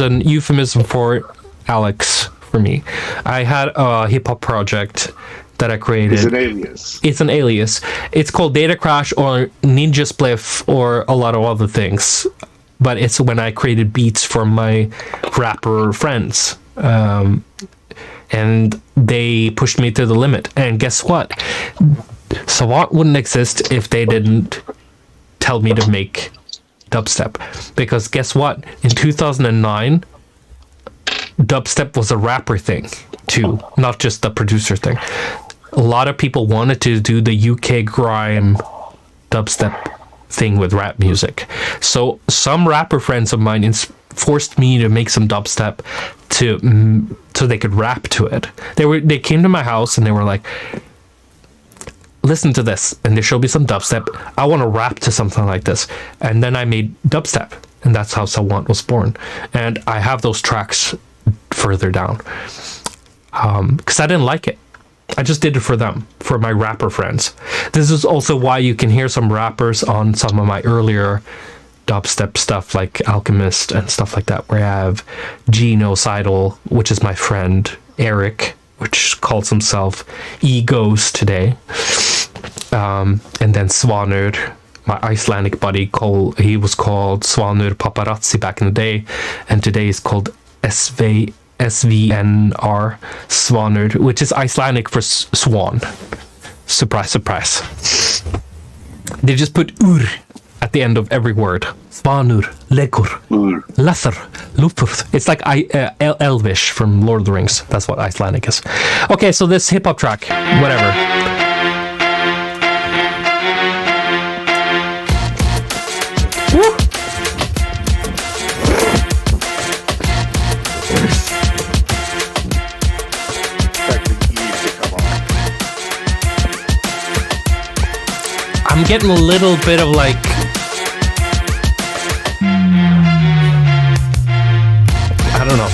an euphemism for Alex, for me. I had a hip-hop project that I created. It's an alias. It's an alias. It's called Data Crash or Ninja Spliff or a lot of other things. But it's when I created beats for my rapper friends. And they pushed me to the limit. And guess what? Savant wouldn't exist if they didn't tell me to make dubstep. Because guess what? In 2009, dubstep was a rapper thing too, not just the producer thing. A lot of people wanted to do the UK grime dubstep thing with rap music. So some rapper friends of mine forced me to make some dubstep so they could rap to it. They came to my house and they were like, listen to this, and they showed me some dubstep. I want to rap to something like this. And then I made dubstep, and that's how Savant was born. And I have those tracks further down because I didn't like it. I just did it for them, for my rapper friends. This is also why you can hear some rappers on some of my earlier dubstep stuff, like Alchemist and stuff like that, where I have Genocidal, which is my friend Eric, which calls himself Egos today, and then Svanur, my Icelandic buddy, he was called Svanur Paparazzi back in the day, and today is called SVNR Svanur, which is Icelandic for swan. Surprise, surprise. They just put ur at the end of every word. Svanur, legur, lesser, lupur. It's like Elvish from Lord of the Rings. That's what Icelandic is. Okay, so this hip-hop track, whatever. Woo! I'm getting a little bit of like I don't know.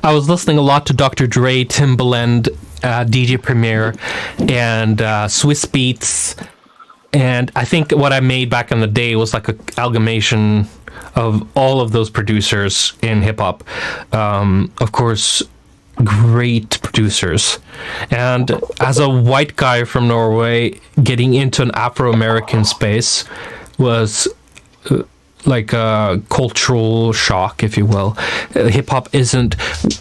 I was listening a lot to Dr. Dre, Timbaland, DJ Premier, and Swiss Beats, and I think what I made back in the day was like an amalgamation of all of those producers in hip-hop. Of course, great producers. And as a white guy from Norway, getting into an Afro-American space was like a cultural shock, if you will. Hip-hop isn't,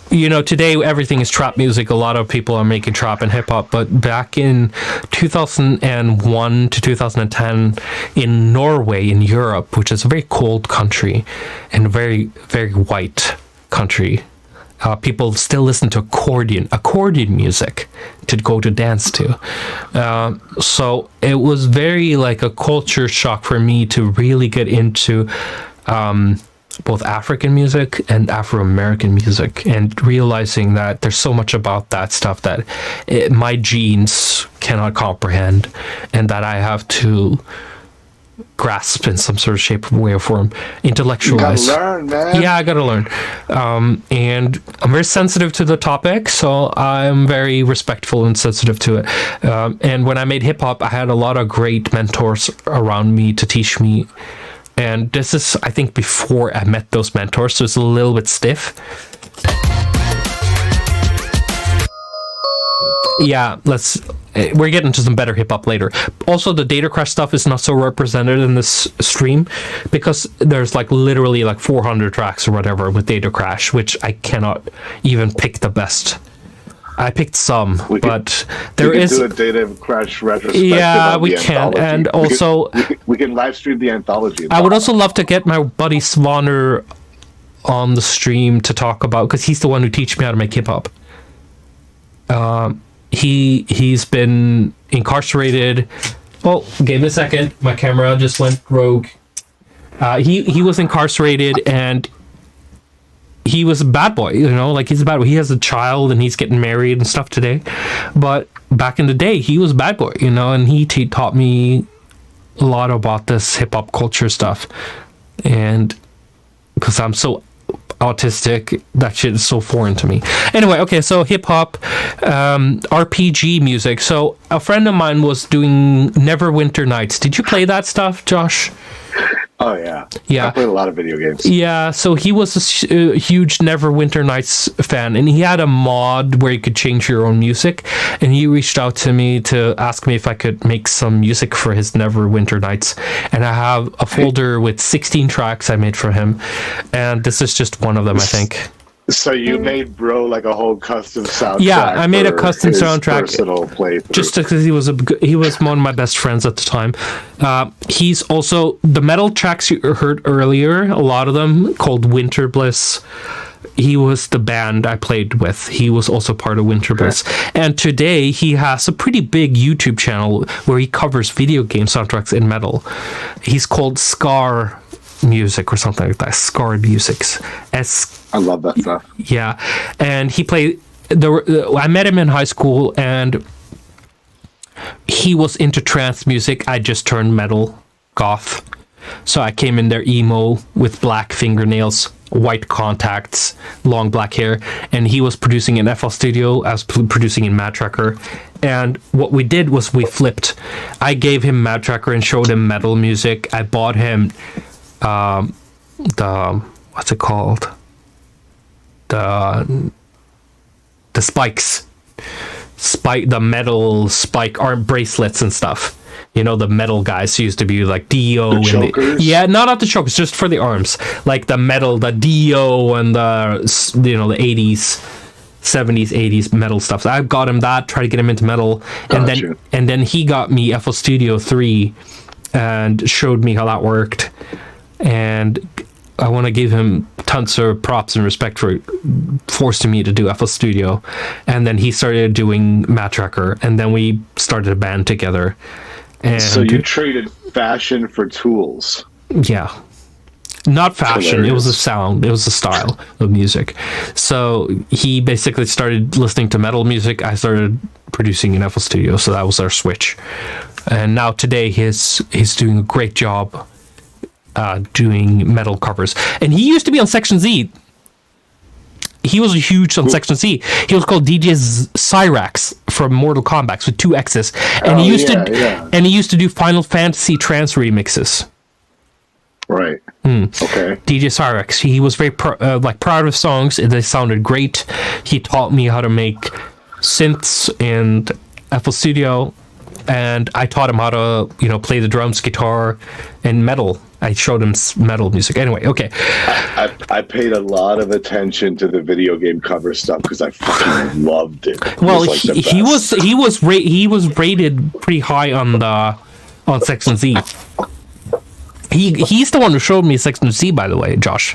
today everything is trap music. A lot of people are making trap and hip-hop, but back in 2001 to 2010 in Norway, in Europe, which is a very cold country and very, very white country, people still listen to accordion music to go to dance to. So it was very like a culture shock for me to really get into both African music and Afro-American music, and realizing that there's so much about that stuff that my genes cannot comprehend, and that I have to grasp in some sort of shape, way, or form, intellectualize. You gotta learn, man. Yeah, I gotta learn. And I'm very sensitive to the topic, so I'm very respectful and sensitive to it. And when I made hip hop, I had a lot of great mentors around me to teach me. And this is, I think, before I met those mentors, so it's a little bit stiff. Yeah, we're getting to some better hip-hop later. Also, the Data Crash stuff is not so represented in this stream, because there's literally 400 tracks or whatever with Data Crash, which I cannot even pick the best I picked some, but we can do a Data Crash retrospective. Yeah, on we the can, anthology. and also we can live stream the anthology. I would also love to get my buddy Swanner on the stream to talk about, because he's the one who teach me how to make hip hop. He's been incarcerated. Oh, give me a second. My camera just went rogue. He was incarcerated, and he was a bad boy, you know, like he's a bad boy. He has a child and he's getting married and stuff today. But back in the day, he was a bad boy, you know, and he taught me a lot about this hip hop culture stuff. And because I'm so autistic, that shit is so foreign to me. Anyway, okay, so hip hop, RPG music. So a friend of mine was doing Neverwinter Nights. Did you play that stuff, Josh? Oh yeah, yeah. I played a lot of video games. Yeah, so he was a huge Neverwinter Nights fan, and he had a mod where you could change your own music. And he reached out to me to ask me if I could make some music for his Neverwinter Nights. And I have a folder with 16 tracks I made for him, and this is just one of them, I think. So you made bro like a whole custom soundtrack? Yeah, I made a custom soundtrack personal playthrough. just because he was one of my best friends at the time. He's also the metal tracks you heard earlier. A lot of them called Winter Bliss. He was the band I played with. He was also part of Winter Bliss. And today he has a pretty big YouTube channel where he covers video game soundtracks in metal. He's called Scar Music or something like that. Scarred Musics. I love that stuff. Yeah, and he played. I met him in high school, and he was into trance music. I just turned metal goth, so I came in there emo with black fingernails, white contacts, long black hair, and he was producing in FL Studio. I was producing in Mad Tracker, and what we did was we flipped. I gave him Mad Tracker and showed him metal music. I bought him the what's it called? The spikes, the metal spike arm bracelets and stuff. You know, the metal guys used to be like Dio and not the chokers, just for the arms, like the metal, the Dio and the 80s, 70s, 80s metal stuff. So I got him that, try to get him into metal, and then he got me FL Studio 3 and showed me how that worked. And I want to give him tons of props and respect for forcing me to do FL Studio. And then he started doing Mad Tracker, and then we started a band together. And so you traded fashion for tools. Yeah. Not fashion, hilarious. it was a sound, it was a style of music. So he basically started listening to metal music. I started producing in FL Studio, so that was our switch. And now today he's doing a great job doing metal covers. And he used to be on Section Z. He was huge on Section Z. He was called DJ Cyrax from Mortal Kombat with 2 X's. And he used to do Final Fantasy trance remixes. Right. Okay. DJ Cyrax. He was very proud of his songs. They sounded great. He taught me how to make synths and FL Studio, and I taught him how to, play the drums, guitar, and metal. I showed him metal music. Anyway, okay. I paid a lot of attention to the video game cover stuff because I fucking loved it. Well, he was rated pretty high on Section Z. He's the one who showed me Section Z, by the way, Josh.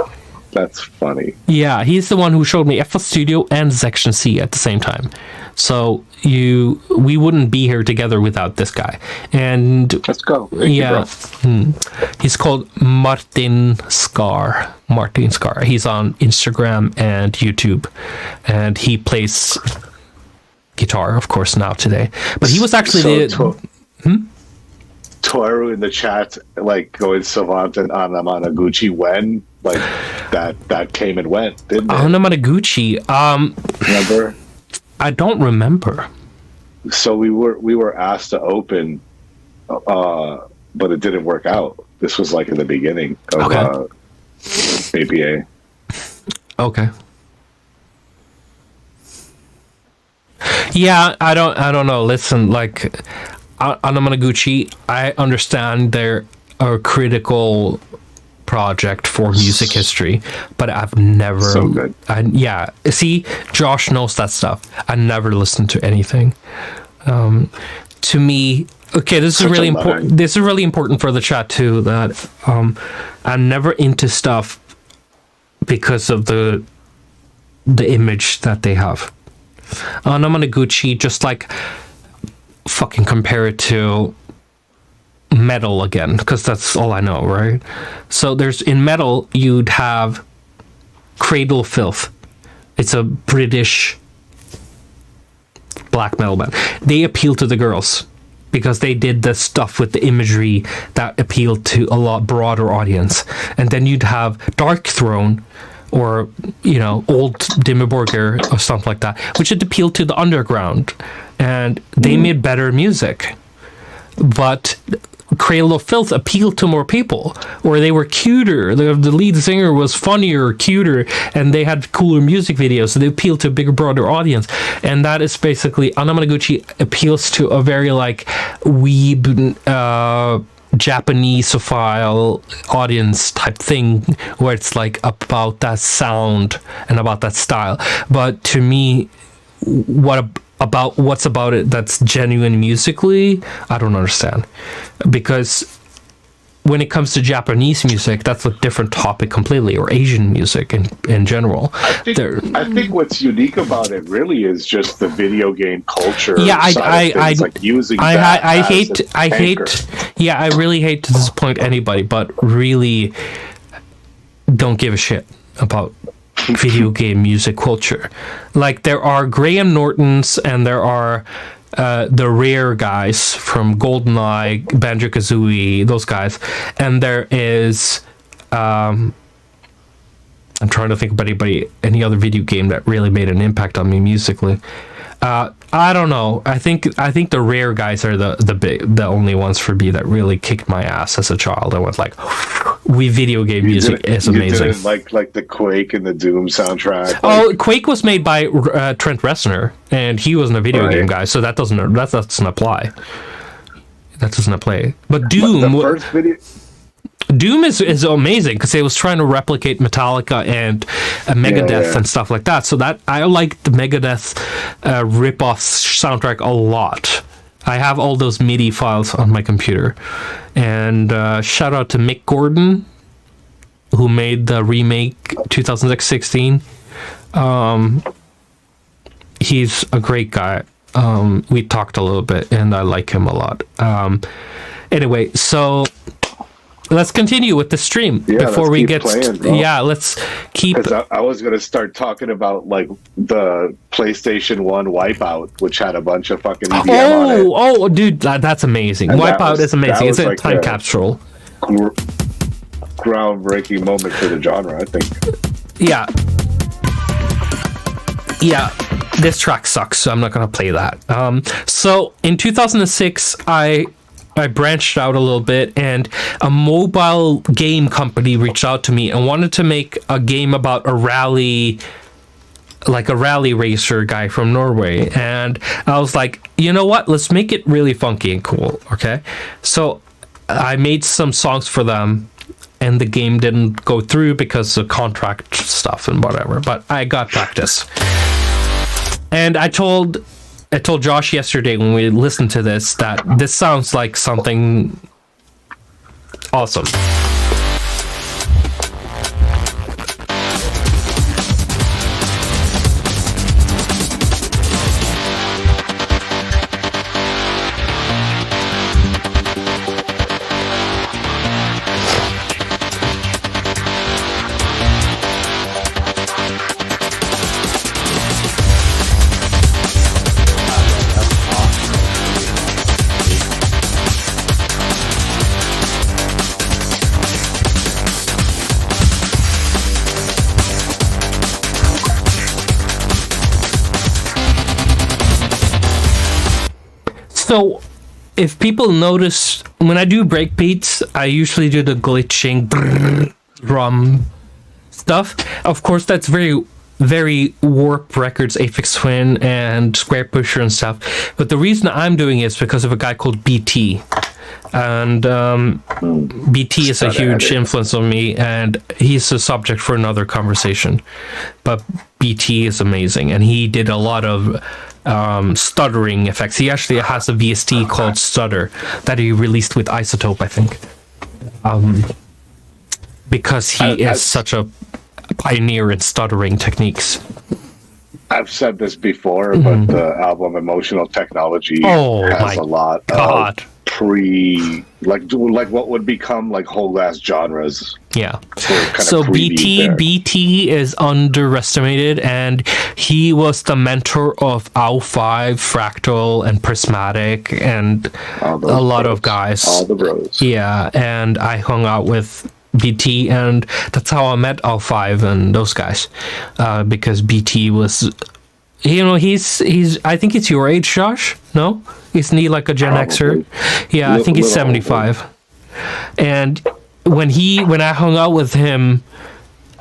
That's funny. Yeah, he's the one who showed me FL Studio and Section C at the same time. So we wouldn't be here together without this guy. And let's go. He's called Martin Skar. He's on Instagram and YouTube, and he plays guitar, of course, now today. But he was actually Toru in the chat, like going Savant and Anamanaguchi when that came and went, didn't it? Anamanaguchi. Remember? I don't remember. So we were asked to open, but it didn't work out. This was like in the beginning of APA. Okay. Yeah, I don't know. Listen, like Anamanaguchi, I understand they're a critical project for music history, but I've never. So good. See, Josh knows that stuff. I never listened to anything. To me, okay, this is really important. This is really important for the chat too. That I'm never into stuff because of the image that they have. Gucci, just like fucking compare it to metal again, because that's all I know, right? So in metal you'd have Cradle Filth. It's a British black metal band. They appeal to the girls because they did the stuff with the imagery that appealed to a lot broader audience. And then you'd have Dark Throne, or old Dimmu Borgir or something like that, which had appealed to the underground, and they made better music. But Cradle of Filth appealed to more people, or they were cuter. The lead singer was funnier, cuter, and they had cooler music videos, so they appealed to a bigger, broader audience. And that is basically, Anamanaguchi appeals to a very weeb, Japaneseophile audience type thing, where it's about that sound and about that style. But to me, what's about it that's genuine musically, I don't understand, because when it comes to Japanese music, that's a different topic completely, or Asian music in general. I think what's unique about it really is just the video game culture. Yeah, I really hate to disappoint anybody, but really don't give a shit about video game music culture. There are Graham Nortons, and there are the Rare guys from GoldenEye, Banjo-Kazooie, those guys, and there is I'm trying to think of any other video game that really made an impact on me musically. I don't know. I think the Rare guys are the only ones for me that really kicked my ass as a child. I was like, video game music is amazing. You didn't like the Quake and the Doom soundtrack. Quake was made by Trent Reznor, and he wasn't a video game guy, so that doesn't apply. That doesn't apply. But Doom. The first video. Doom is amazing because it was trying to replicate Metallica and Megadeth and stuff like that. So that I like the Megadeth rip-off soundtrack a lot. I have all those MIDI files on my computer. And shout out to Mick Gordon, who made the remake 2016. He's a great guy. We talked a little bit, and I like him a lot. Anyway, so let's continue with the stream before we get playing, let's keep. I was going to start talking about the PlayStation 1 Wipeout, which had a bunch of fucking EDM on it. Oh, dude, that's amazing. And Wipeout is amazing. It's a time capsule. Groundbreaking moment for the genre, I think. Yeah, this track sucks, so I'm not going to play that. So in 2006, I branched out a little bit, and a mobile game company reached out to me and wanted to make a game about a rally racer guy from Norway. And I was like, you know what? Let's make it really funky and cool, okay? So I made some songs for them, and the game didn't go through because of contract stuff and whatever, but I got practice. And I told Josh yesterday when we listened to this that this sounds like something awesome. So, if people notice, when I do breakbeats, I usually do the glitching drum stuff. Of course, that's very, very Warp Records, Aphex Twin, and Square Pusher and stuff. But the reason I'm doing it is because of a guy called BT. And BT is a huge influence on me, and he's a subject for another conversation. But BT is amazing, and he did a lot of stuttering effects. He actually has a VST called Stutter that he released with Isotope, I think. Because he is such a pioneer in stuttering techniques. I've said this before, but the album Emotional Technology has a lot of like what would become like whole ass genres. Yeah. So BT is underestimated, and he was the mentor of AO5, Fractal, and Prismatic, and a lot of guys. All the bros. Yeah, and I hung out with BT, and that's how I met AO5 and those guys, because BT was, he's I think it's your age, Josh. No, isn't he like a Gen Xer? Yeah, I think he's 75. And when I hung out with him,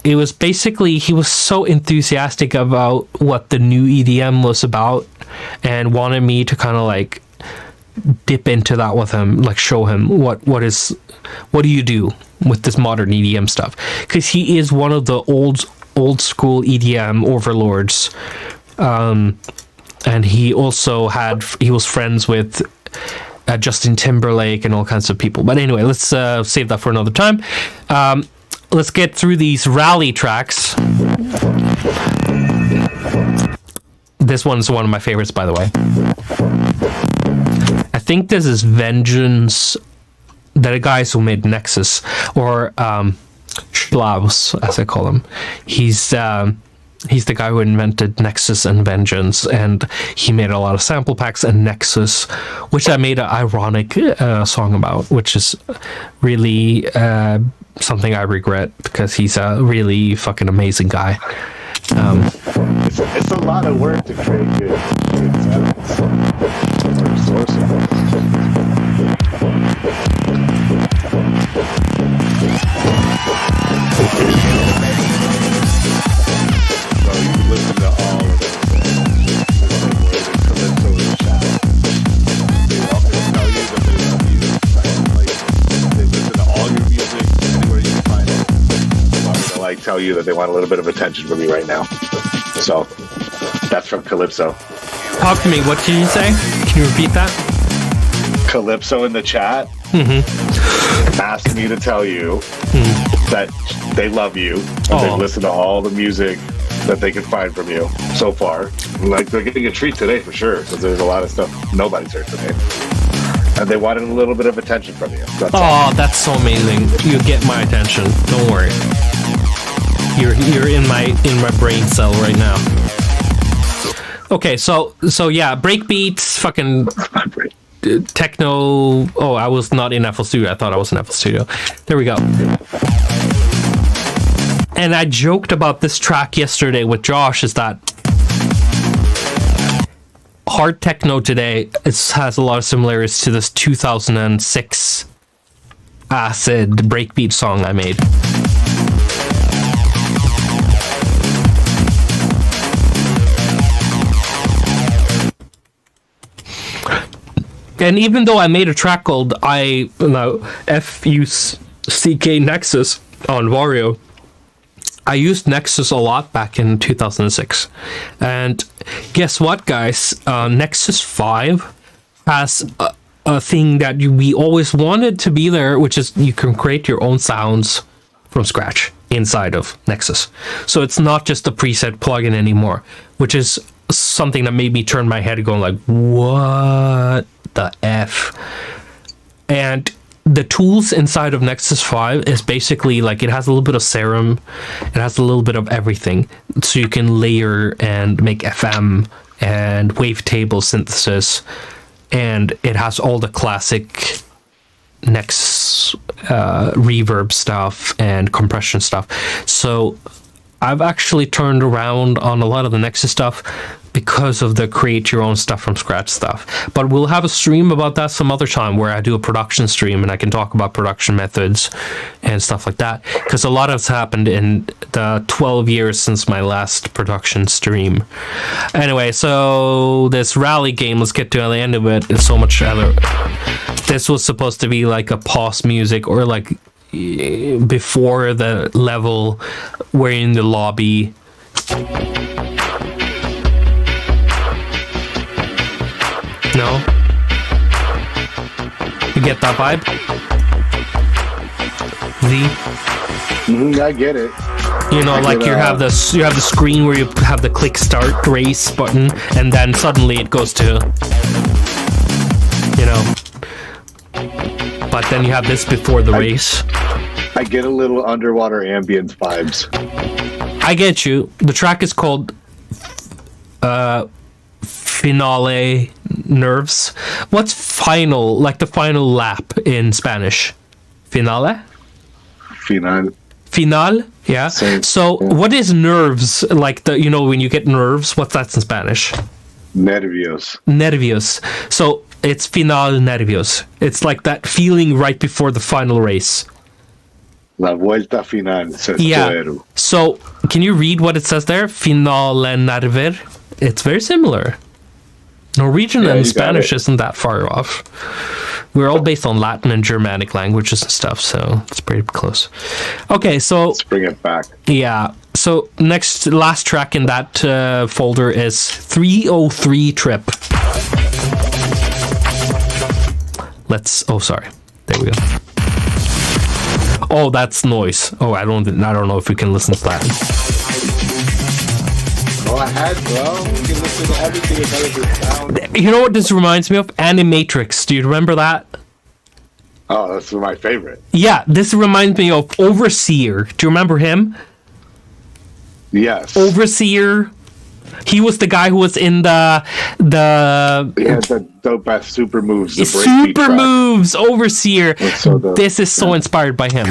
it was basically, he was so enthusiastic about what the new EDM was about, and wanted me to kind of like dip into that with him, like show him what do you do with this modern EDM stuff, because he is one of the old school EDM overlords, and he also was friends with Justin Timberlake and all kinds of people. But anyway, let's save that for another time. Let's get through these rally tracks. This one's one of my favorites, by the way. I think this is Vengeance, the guys who made Nexus, or Schlaus, as I call him. He's the guy who invented Nexus and Vengeance, and he made a lot of sample packs and Nexus, which I made an ironic song about, which is really something I regret, because he's a really fucking amazing guy. It's a lot of work to create good sounds or sources. So you can listen to all of it. Calypso and Chat. They often tell you that they love you. Like, they listen to all your music anywhere you can find it. They want to like tell you that they want a little bit of attention from you right now. So that's from Calypso. Talk to me. What did you say? Can you repeat that? Calypso in the chat asked me to tell you that they love you, and they've listened to all the music that they can find from you so far. Like, they're getting a treat today for sure, because there's a lot of stuff nobody's heard today, and they wanted a little bit of attention from you. That's so amazing. You get my attention. Don't worry. You're in my brain cell right now. Okay, so yeah, breakbeats, fucking techno. Oh, I was not in FL Studio. I thought I was in FL Studio. There we go. And I joked about this track yesterday with Josh, is that hard techno today has a lot of similarities to this 2006 acid breakbeat song I made. And even though I made a track called FUCK Nexus on Vario, I used Nexus a lot back in 2006. And guess what, guys? Nexus 5 has a thing that we always wanted to be there, which is you can create your own sounds from scratch inside of Nexus. So it's not just a preset plugin anymore, which is something that made me turn my head going like, what the F? And the tools inside of Nexus 5 is basically like, it has a little bit of Serum, it has a little bit of everything, so you can layer and make FM and wavetable synthesis, and it has all the classic Nexus reverb stuff and compression stuff. So I've actually turned around on a lot of the Nexus stuff because of the create your own stuff from scratch stuff. But we'll have a stream about that some other time, where I do a production stream and I can talk about production methods and stuff like that, because a lot has happened in the 12 years since my last production stream. Anyway, so this rally game, let's get to the end of it. There's so much other this was supposed to be like a pause music, or like before the level where you're in the lobby. No? You get that vibe? I get it. You know, like you have the screen where you have the click start race button, and then suddenly it goes to, you know. But then you have this before the race. I get a little underwater ambience vibes. I get you. The track is called Finale Nerves. What's final, like the final lap in Spanish? Finale? Final, yeah. So what is nerves? Like the, you know, when you get nerves, what's that in Spanish? Nervios. So it's final nervios. It's like that feeling right before the final race. La vuelta final. Yeah. So can you read what it says there? Finale nerver. It's very similar. Norwegian and Spanish isn't that far off. We're all based on Latin and Germanic languages and stuff, so it's pretty close. Okay, so let's bring it back. Yeah. So last track in that folder is 303 Trip. Oh, sorry. There we go. Oh, that's noise. Oh, I don't know if we can listen to that. Go ahead, bro. You can listen to everything about this sound. You know what this reminds me of? Animatrix. Do you remember that? Oh, that's my favorite. Yeah, this reminds me of Overseer. Do you remember him? Yes. Overseer. He was the guy who was in the He had the dope ass super moves. Super moves, Overseer. So this is so inspired by him.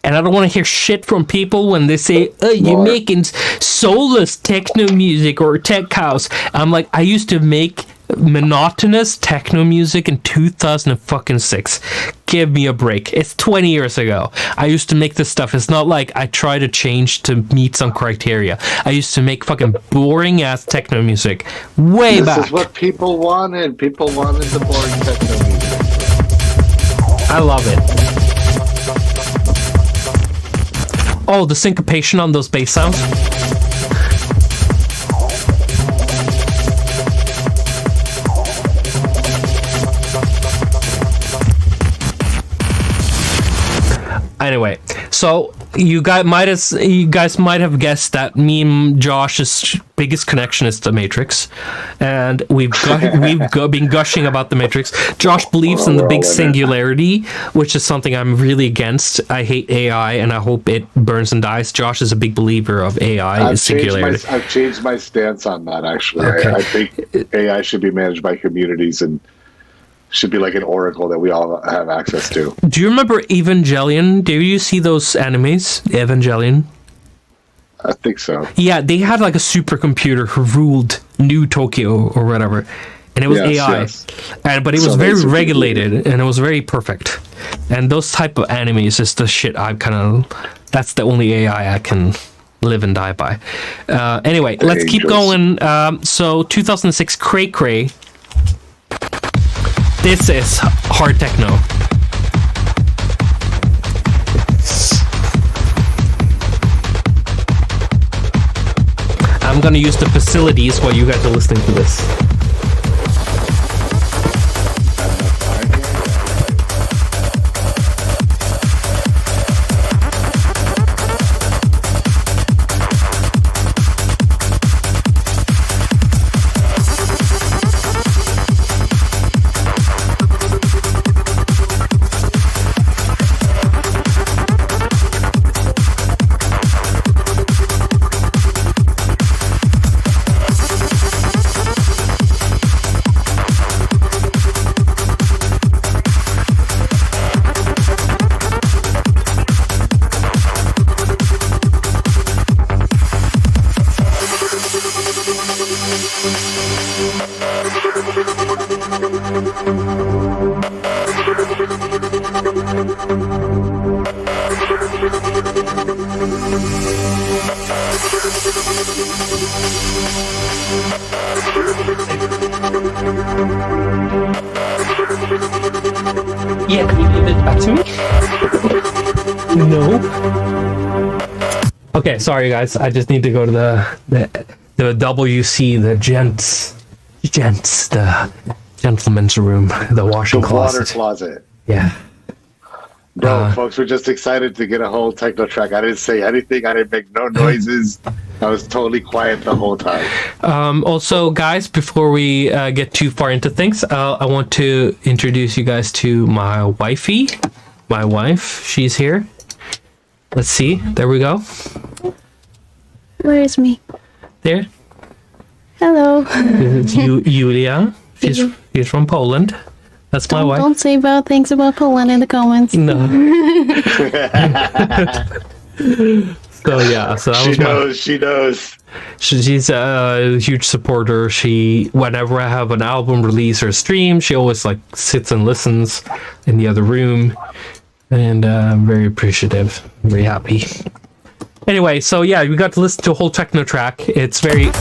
And I don't want to hear shit from people when they say, oh, you're making soulless techno music or tech house. I'm like, I used to make monotonous techno music in 2006. Give me a break. It's 20 years ago. I used to make this stuff. It's not like I try to change to meet some criteria. I used to make fucking boring ass techno music way back. This is what people wanted. People wanted the boring techno music. I love it. Oh, the syncopation on those bass sounds. Anyway, so you guys might have guessed that me and Josh's biggest connection is the Matrix, and we've been gushing about the Matrix. Josh believes in the big singularity, which is something I'm really against. I hate AI, and I hope it burns and dies. Josh is a big believer of AI singularity. I've changed my stance on that, actually. Okay. I think AI should be managed by communities and should be like an oracle that we all have access to. Do you remember Evangelion? Did you see those animes? Evangelion? I think so. Yeah, they had like a supercomputer who ruled New Tokyo or whatever. And it was AI. Yes. But it was very regulated and it was very perfect. And those type of animes is the shit that's the only AI I can live and die by. Anyway, let's keep going. So 2006 Cray Cray. This is hard techno. I'm gonna use the facilities while you guys are listening to this. Yeah, can you give it back to me? No. Okay, sorry guys. I just need to go to the WC, the gents, the gentleman's room, the washing closet. Water closet. Yeah. Bro, folks, we're just excited to get a whole techno track. I didn't say anything. I didn't make no noises. I was totally quiet the whole time. Also, guys, before we get too far into things, I want to introduce you guys to my wifey. My wife, she's here. Let's see. There we go. Where is me? There. Hello. This is Julia. She's from Poland. That's my wife. Don't say bad things about Poland in the comments. No. So yeah, so that she knows. She's a huge supporter. Whenever I have an album release or stream, she always like sits and listens in the other room, and I'm very appreciative. I'm very happy. Anyway, so yeah, we got to listen to a whole techno track. It's very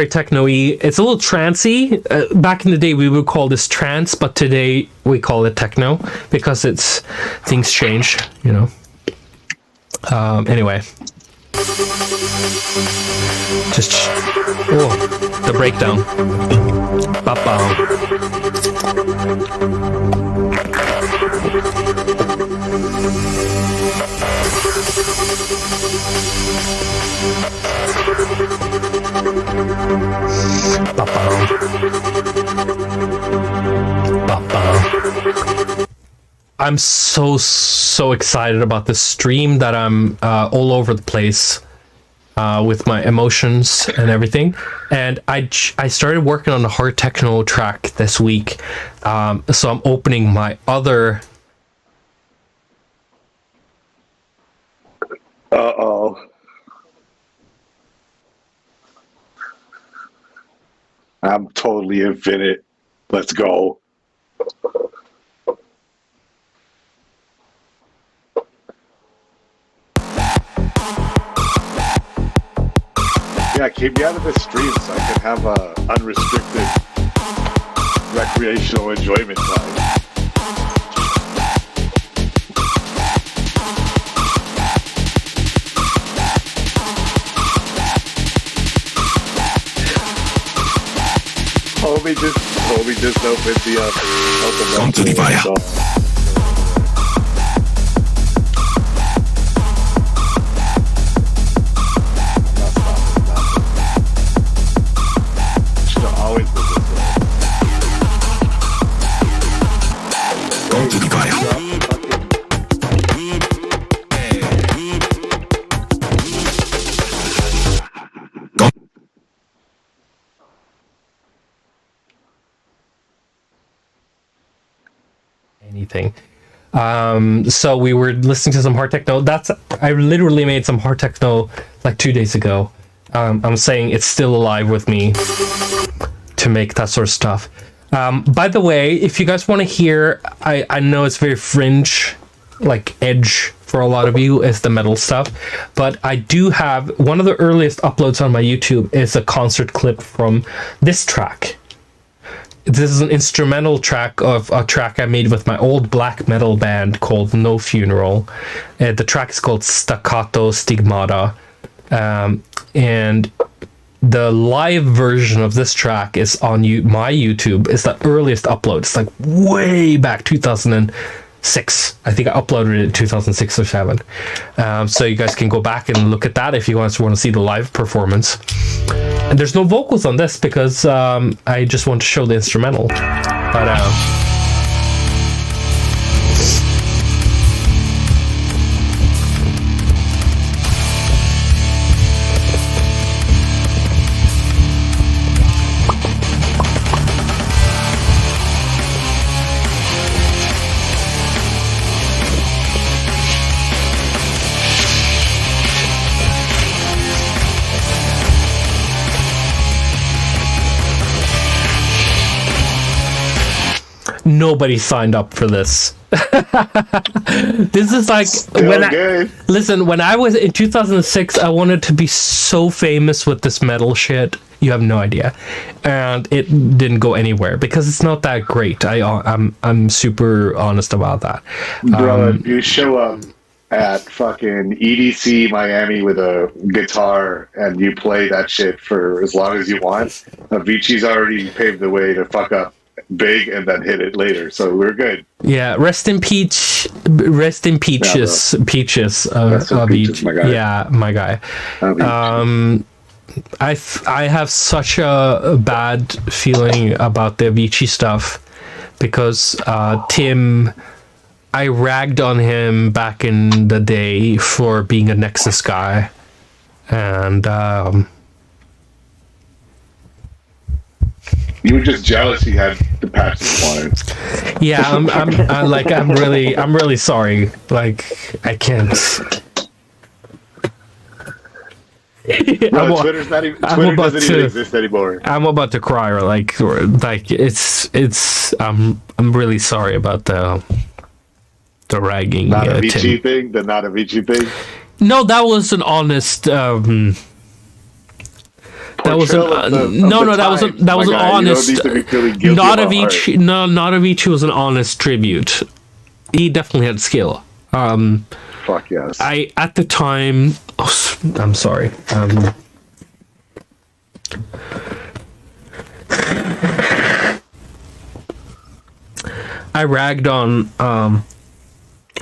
techno-y. It's a little trancey. Back in the day, we would call this trance, but today we call it techno because things change, you know. Anyway, the breakdown. Ba-bam. I'm so excited about this stream that I'm all over the place with my emotions and everything. And I started working on the hard techno track this week. So I'm opening my other... Uh-oh. I'm totally infinite. Let's go. Yeah, keep me out of the stream so I can have a unrestricted recreational enjoyment time. Homie just opened the Come to the fire. Anything. So we were listening to some hard techno. I literally made some hard techno like 2 days ago. I'm saying it's still alive with me to make that sort of stuff. By the way, if you guys want to hear, I know it's very fringe, like edge for a lot of you is the metal stuff, but I do have one of the earliest uploads on my YouTube is a concert clip from this track. This is an instrumental track of a track I made with my old black metal band called No Funeral. The track is called Staccato Stigmata. And the live version of this track is on my YouTube. It's the earliest upload. It's like way back, 2006. I think I uploaded it in 2006 or 7. So you guys can go back and look at that if you guys want to see the live performance. And there's no vocals on this because I just want to show the instrumental. But nobody signed up for this. This is like when I was in 2006, I wanted to be so famous with this metal shit. You have no idea, and it didn't go anywhere because it's not that great. I'm super honest about that. Bro, if you show up at fucking EDC Miami with a guitar and you play that shit for as long as you want, Avicii's already paved the way to fuck up big and then hit it later, so we're good. Yeah, rest in peaches, Avicii. My guy. Yeah, my guy. I have such a bad feeling about the Avicii stuff because Tim, I ragged on him back in the day for being a Nexus guy, and you were just jealous he had the patches on it. Yeah, I'm really sorry. Like, I can't. Bro, Twitter's not even. Twitter doesn't even exist anymore. I'm about to cry. Like it's. I'm really sorry about the ragging. Not Avicii thing. The not Avicii thing. No, that was an honest. That was an honest. Not Avicii. No, not Avicii was an honest tribute. He definitely had skill. Fuck yes. I at the time. Oh, I'm sorry. I ragged on a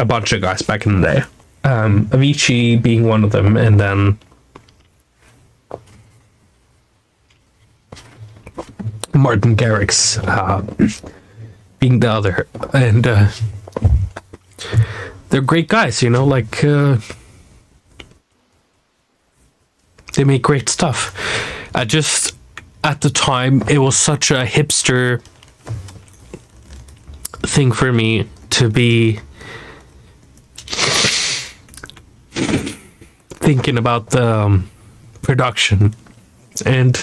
bunch of guys back in the day. Avicii being one of them, and then Martin Garrix being the other, and they're great guys, you know, like they make great stuff. I just, at the time, it was such a hipster thing for me to be thinking about the production, and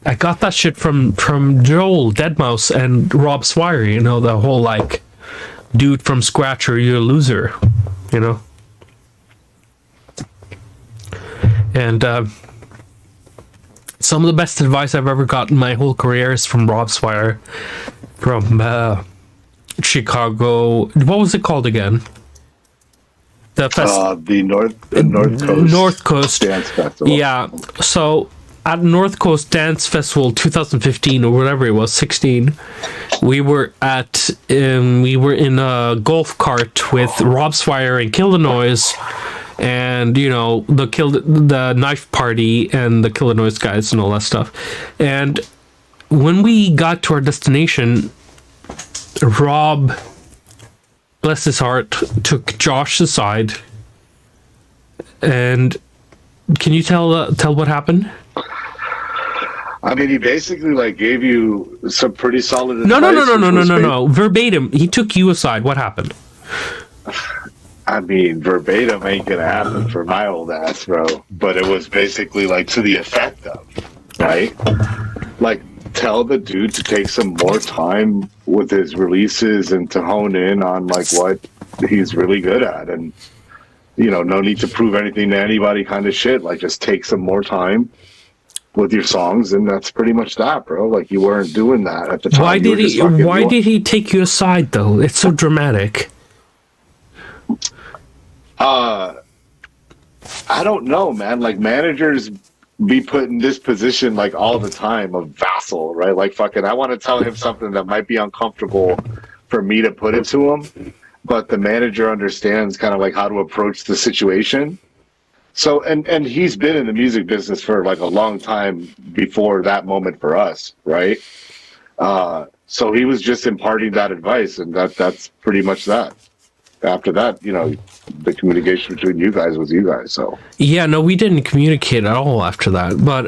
I got that shit from Joel Deadmau5 and Rob Swire, you know, the whole like dude from scratch or you're a loser, you know. And some of the best advice I've ever gotten my whole career is from Rob Swire from Chicago. What was it called again? The North Coast Dance Festival. Yeah, so at North Coast Dance Festival 2015 or whatever it was, 16, we were in a golf cart with Rob Swire and Kill the Noise, and you know the Knife Party and the Kill the Noise guys and all that stuff. And when we got to our destination, Rob, bless his heart, took Josh aside, and can you tell what happened? I mean, he basically like gave you some pretty solid advice. No. Verbatim, he took you aside. What happened? I mean, verbatim ain't gonna happen for my old ass, bro. But it was basically like to the effect of, right? Like, tell the dude to take some more time with his releases and to hone in on like what he's really good at, and you know, no need to prove anything to anybody kind of shit. Like, just take some more time with your songs, and that's pretty much that, bro. Like, you weren't doing that at the time. Why did he take you aside though? It's so dramatic. I don't know, man. Like, managers be put in this position like all the time of vassal, right? Like, fucking, I want to tell him something that might be uncomfortable for me to put it to him, but the manager understands kind of like how to approach the situation. So, and he's been in the music business for like a long time before that moment for us, right? So he was just imparting that advice, and that's pretty much that. After that, you know, the communication between you guys was you guys. So yeah, no, we didn't communicate at all after that. But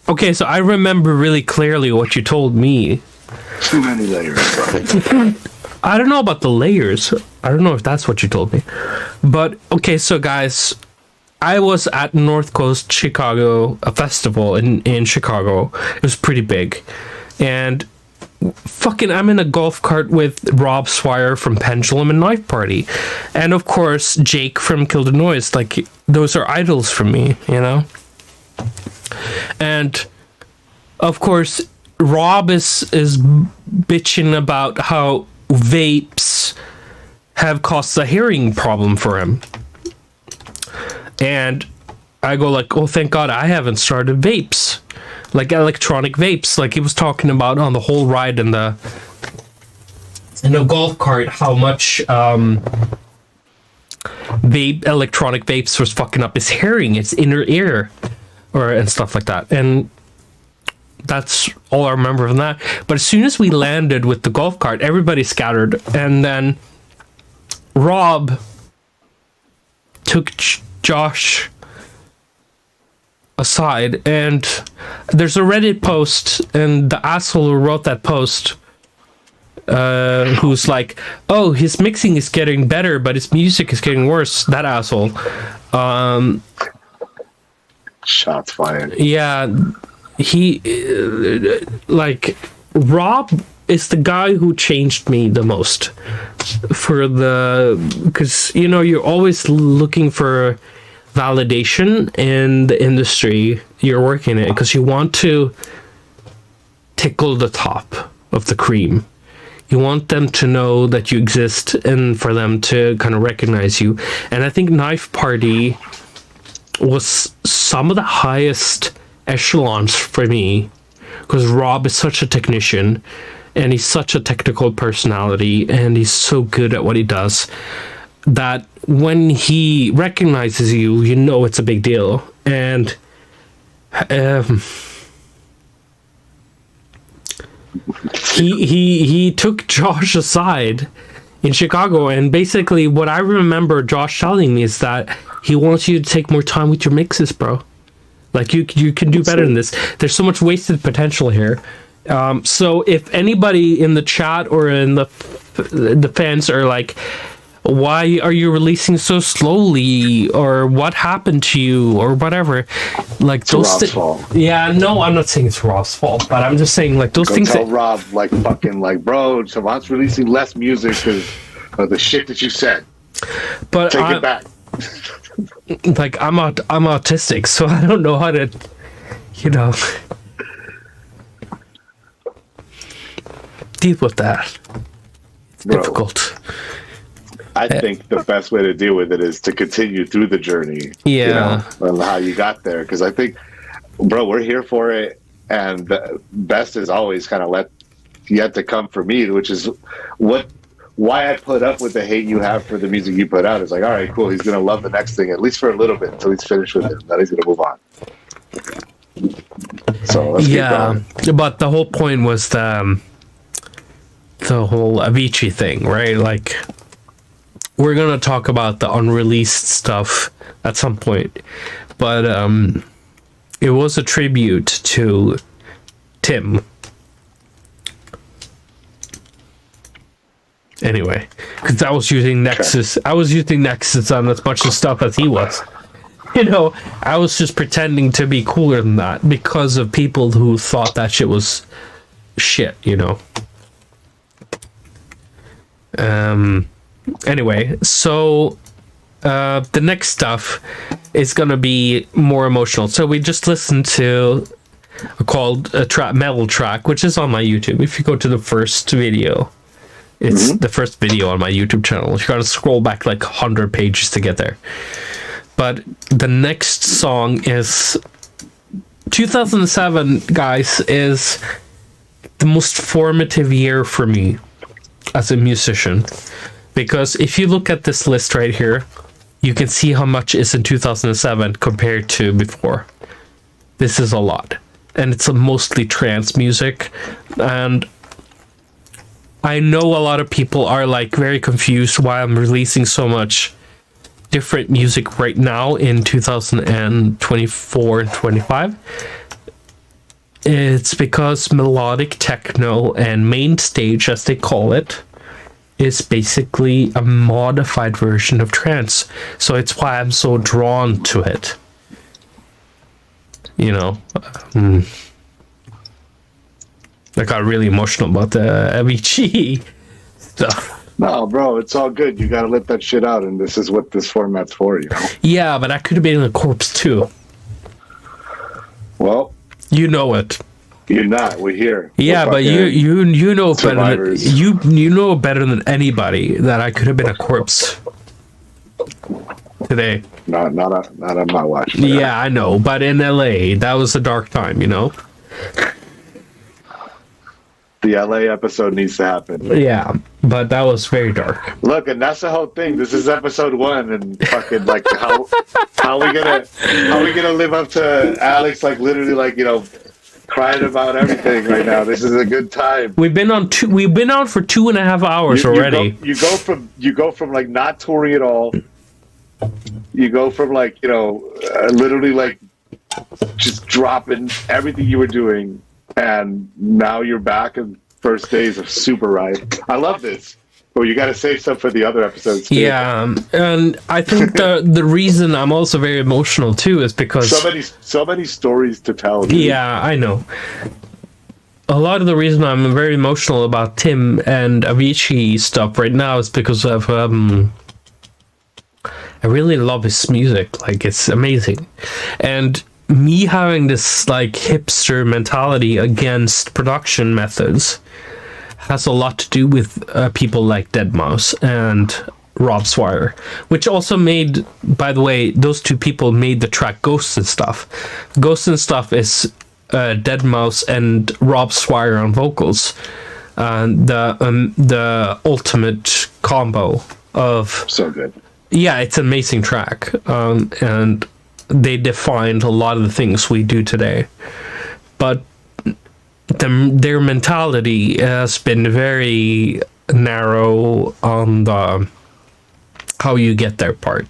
okay, so I remember really clearly what you told me. Too many layers, bro. I don't know about the layers. I don't know if that's what you told me. But okay, so guys, I was at North Coast Chicago, a festival in Chicago. It was pretty big. And fucking, I'm in a golf cart with Rob Swire from Pendulum and Knife Party. And of course, Jake from Kill the Noise. Like, those are idols for me, you know? And of course, Rob is bitching about how vapes have caused a hearing problem for him. And I go like, oh, thank God I haven't started vapes. Like electronic vapes. Like he was talking about on the whole ride in the golf cart, how much electronic vapes was fucking up his hearing, his inner ear, and stuff like that. And that's all I remember from that. But as soon as we landed with the golf cart, everybody scattered. And then Rob took Josh aside, and there's a Reddit post, and the asshole who wrote that post, who's like, oh, his mixing is getting better, but his music is getting worse. That asshole. Shots fired. Yeah, he Rob is the guy who changed me the most because you're always looking for validation in the industry you're working in, because you want to tickle the top of the cream. You want them to know that you exist and for them to kind of recognize you. And I think Knife Party was some of the highest echelons for me, because Rob is such a technician and he's such a technical personality and he's so good at what he does that when he recognizes you, you know it's a big deal. And he took Josh aside in Chicago, and basically what I remember Josh telling me is that he wants you to take more time with your mixes, bro. Like, you can do better than this. There's so much wasted potential here. So if anybody in the chat or in the fans are like, why are you releasing so slowly, or what happened to you, or whatever, like, it's Rob's fault. Yeah, no, I'm not saying it's Rob's fault, but I'm just saying, like, those Go things tell Rob, like, fucking, like, bro, Savant's releasing less music because of the shit that you said. But take it back. Like, I'm autistic, so I don't know how to, deal with that. It's difficult. I think the best way to deal with it is to continue through the journey. Yeah. And how you got there. Because I think, bro, we're here for it. And the best is always kind of yet to come for me, which is why I put up with the hate you have for the music you put out. It's like, all right, cool. He's going to love the next thing, at least for a little bit, until he's finished with it. Then he's going to move on. So let's keep going. But the whole point was the whole Avicii thing, right? Like, we're going to talk about the unreleased stuff at some point. But it was a tribute to Tim. Anyway, because I was using Nexus. Okay. I was using Nexus on as much of stuff as he was. I was just pretending to be cooler than that because of people who thought that shit was shit, Anyway, so the next stuff is gonna be more emotional. So we just listened to called a metal track, which is on my YouTube. If you go to the first video, it's the first video on my YouTube channel. You gotta scroll back like 100 pages to get there. But the next song is 2007, guys, is the most formative year for me as a musician. Because if you look at this list right here, you can see how much is in 2007 compared to before. This is a lot. And it's mostly trance music. And I know a lot of people are like very confused why I'm releasing so much different music right now in 2024 and 25. It's because melodic techno and main stage, as they call it, is basically a modified version of trance. So it's why I'm so drawn to it. You know, I got really emotional about the Avicii stuff. No, bro, it's all good. You gotta let that shit out, and this is what this format's for, you know? Yeah, but I could have been a corpse too. Well, you know it. You're not. We're here. Yeah, but you know better than you know better than anybody that I could have been a corpse today. Not on my watch. Yeah, I know, but in LA, that was a dark time, you know. The LA episode needs to happen. Yeah, but that was very dark. Look, and that's the whole thing. This is episode 1, and fucking like how we gonna live up to Alex, like literally, like, you know, crying about everything right now. This is a good time. We've been on for 2.5 hours already. You go from like not touring at all. You go from like, you know, literally like just dropping everything you were doing. And now you're back in first days of Super Ride. I love this. But you got to save some for the other episodes too. Yeah, and I think the reason I'm also very emotional too is because so many stories to tell. Dude. Yeah, I know. A lot of the reason I'm very emotional about Tim and Avicii stuff right now is because of I really love his music. Like, it's amazing, and me having this like hipster mentality against production methods has a lot to do with people like Deadmau5 and Rob Swire, which also made, by the way, those two people made the track Ghosts and Stuff. Ghosts and Stuff is Deadmau5 and Rob Swire on vocals, the ultimate combo of so good. Yeah, it's an amazing track, and they defined a lot of the things we do today, but their mentality has been very narrow on the how you get there part,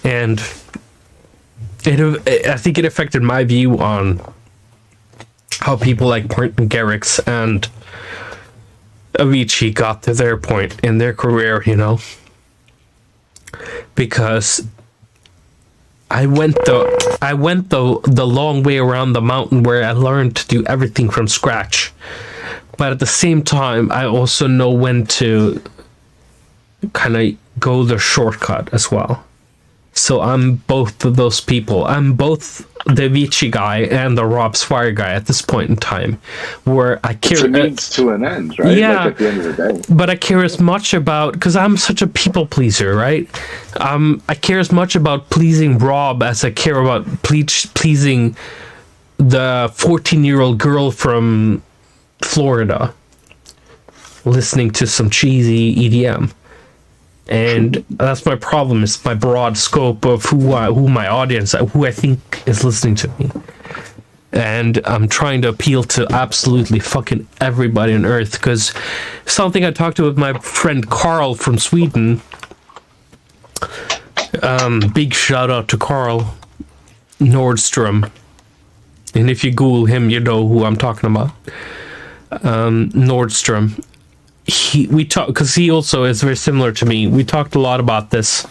and I think it affected my view on how people like Martin Garrix and Avicii got to their point in their career, you know, because I went the long way around the mountain where I learned to do everything from scratch. But at the same time, I also know when to kind of go the shortcut as well. So I'm both of those people. I'm both the Avicii guy and the Rob Swire guy at this point in time, where I care. It's a means to an end, right? Yeah, like at the end of the day. But I care as much about, because I'm such a people pleaser, right? I care as much about pleasing Rob as I care about pleasing the 14-year-old girl from Florida listening to some cheesy EDM. And that's my problem, is my broad scope of who my audience, who I think is listening to me. And I'm trying to appeal to absolutely fucking everybody on earth, because something I talked to with my friend Carl from Sweden, big shout out to Carl Nordstrom, and if you Google him, you know who I'm talking about. Nordstrom. We talk, because he also is very similar to me. We talked a lot about this.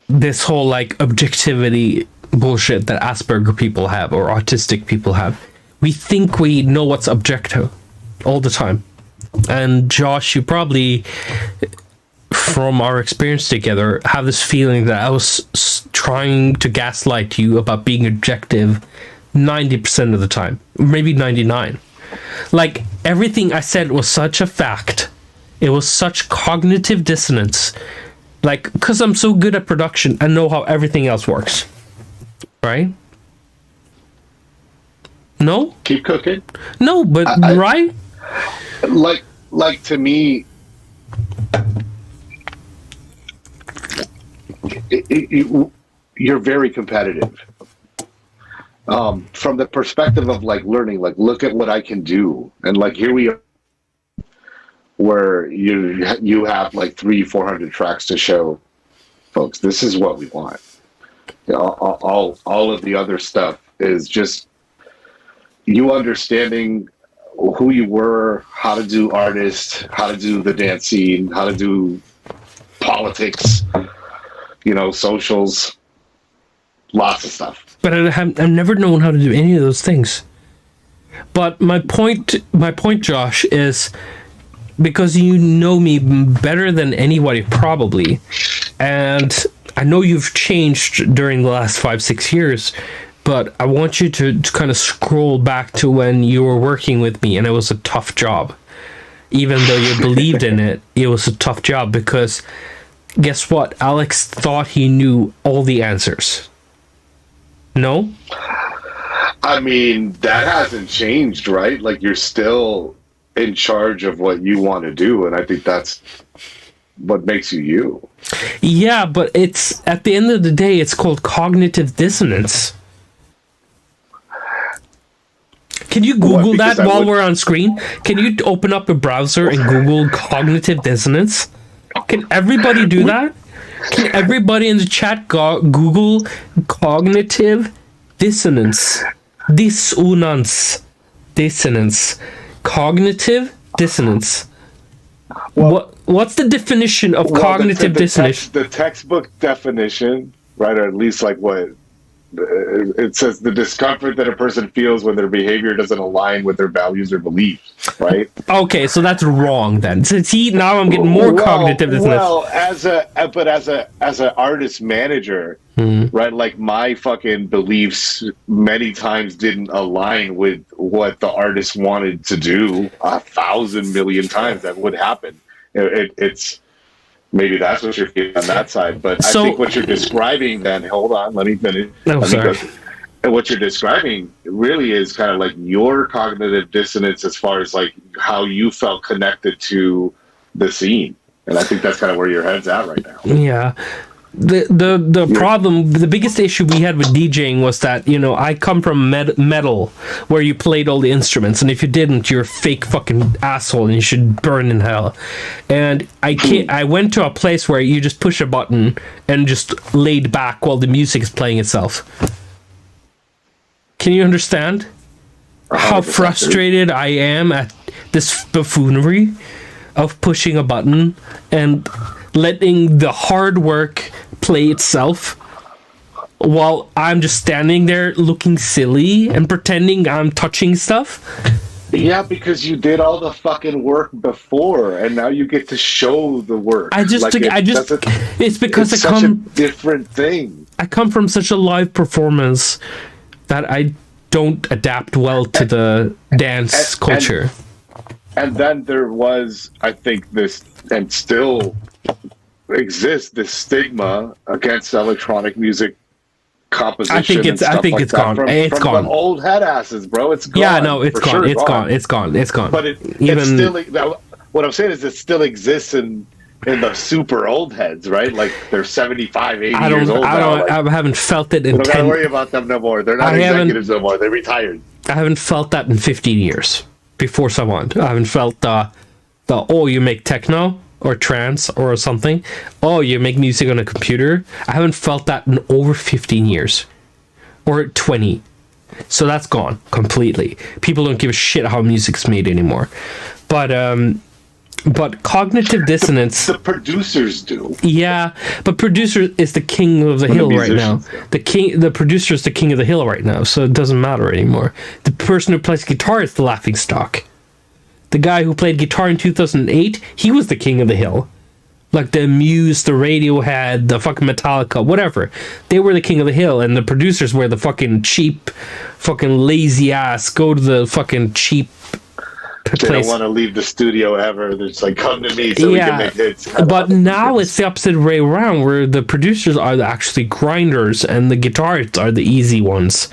This whole like objectivity bullshit that Asperger people have or autistic people have. We think we know what's objective all the time. And Josh, you probably, from our experience together, have this feeling that I was trying to gaslight you about being objective 90% of the time, maybe 99%. Like, everything I said was such a fact. It was such cognitive dissonance. Like, because I'm so good at production, I know how everything else works. Right? No? Keep cooking. No, but right? Like to me, you're very competitive. From the perspective of like learning, like look at what I can do, and like here we are, where you have like 300-400 tracks to show folks. This is what we want, All of the other stuff is just you understanding who you were, how to do artist, how to do the dance scene, how to do politics, socials, lots of stuff. But I've never known how to do any of those things. But my point, Josh, is because you know me better than anybody, probably, and I know you've changed during the last 5-6 years, but I want you to kind of scroll back to when you were working with me and it was a tough job. Even though you believed in it, it was a tough job because guess what? Alex thought he knew all the answers. No? I mean, that hasn't changed, right? Like, you're still in charge of what you want to do, and I think that's what makes you you. Yeah, but it's at the end of the day, it's called cognitive dissonance. Can you Google that while we're on screen? Can you open up a browser and Google cognitive dissonance? Can everybody do that? Can everybody in the chat Google cognitive dissonance? Dissonance. Cognitive dissonance. What's the definition of cognitive dissonance? The textbook definition, right, or at least like what it says, the discomfort that a person feels when their behavior doesn't align with their values or beliefs, right? Okay, so that's wrong then. See, now I'm getting more cognitive dissonance. Well, as an artist manager, right, like my fucking beliefs many times didn't align with what the artist wanted to do 1,000 million times. That would happen. It's maybe that's what you're feeling on that side, but I think what you're describing then, hold on, let me finish. And what you're describing really is kind of like your cognitive dissonance as far as like how you felt connected to the scene. And I think that's kind of where your head's at right now. Yeah. The problem, the biggest issue we had with DJing was that, I come from metal where you played all the instruments, and if you didn't, you're a fake fucking asshole and you should burn in hell. And I went to a place where you just push a button and just laid back while the music is playing itself. Can you understand how frustrated I am at this buffoonery of pushing a button and letting the hard work play itself while I'm just standing there looking silly and pretending I'm touching stuff? Yeah, because you did all the fucking work before, and now you get to show the work. It's because it's such a different thing. I come from such a live performance that I don't adapt well to the dance culture. And then there was, I think, this, and still exists, this stigma against electronic music composition. I think it's gone. It's gone. The old head asses, bro. It's gone. Yeah, no, it's gone. Sure, it's gone. But it's still. What I'm saying is, it still exists in the super old heads, right? Like they're 75, 80 years old now. I haven't felt it in 10. We don't gotta worry about them no more. They're not executives no more. They're retired. I haven't felt that in 15 years. Before Savant, I haven't felt the you make techno or trance or something. Oh, you make music on a computer. I haven't felt that in over 15 years or 20. So that's gone completely. People don't give a shit how music's made anymore. But cognitive dissonance. The producers do. Yeah, but producer is the king of the hill right now. The producer is the king of the hill right now, so it doesn't matter anymore. The person who plays guitar is the laughing stock. The guy who played guitar in 2008, he was the king of the hill. Like the Muse, the Radiohead, the fucking Metallica, whatever. They were the king of the hill, and the producers were the fucking cheap, fucking lazy ass, go to the fucking cheap place. They don't want to leave the studio ever. They're just like, come to me so we can make hits. But now it's the opposite way around, where the producers are actually grinders and the guitarists are the easy ones.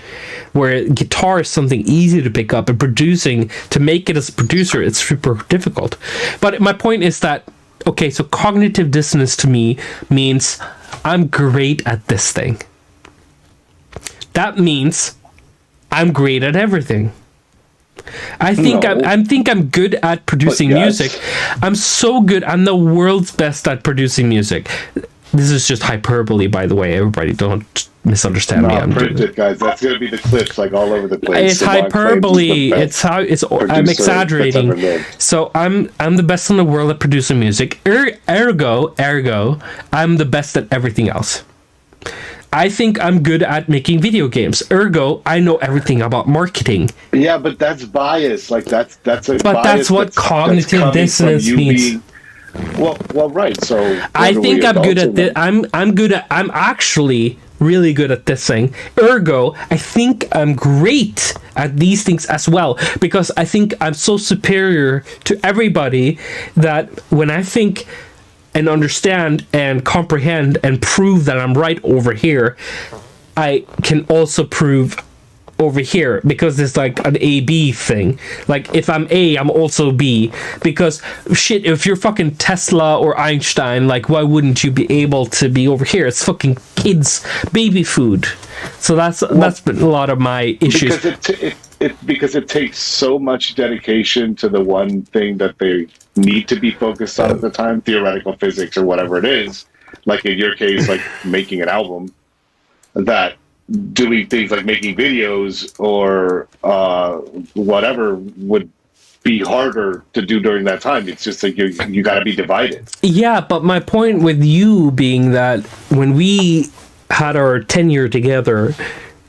Where guitar is something easy to pick up, and producing, to make it as a producer, it's super difficult. But my point is that, okay, so cognitive dissonance to me means I'm great at this thing. That means I'm great at everything. I think I'm good at producing music. I'm so good. I'm the world's best at producing music. This is just hyperbole, by the way. Everybody, don't misunderstand me. No, print it, guys. That's gonna be the clips like all over the place. It's hyperbole. It's how it's. I'm exaggerating. So I'm the best in the world at producing music. Ergo, I'm the best at everything else. I think I'm good at making video games. Ergo, I know everything about marketing. Yeah, but that's bias. Like that's a. But that's what cognitive dissonance means. Well, right. So I think I'm good at this. I'm actually really good at this thing. Ergo, I think I'm great at these things as well, because I think I'm so superior to everybody that when I think and understand and comprehend and prove that I'm right over here, I can also prove over here, because it's like an A-B thing. Like, if I'm A, I'm also B, because shit, if you're fucking Tesla or Einstein, like, why wouldn't you be able to be over here? It's fucking kids baby food. So that's been a lot of my issues, because it takes so much dedication to the one thing that they need to be focused on at the time, theoretical physics or whatever it is, like in your case, like making an album, that doing things like making videos or whatever would be harder to do during that time. It's just like you got to be divided. Yeah, but my point with you being that when we had our tenure together,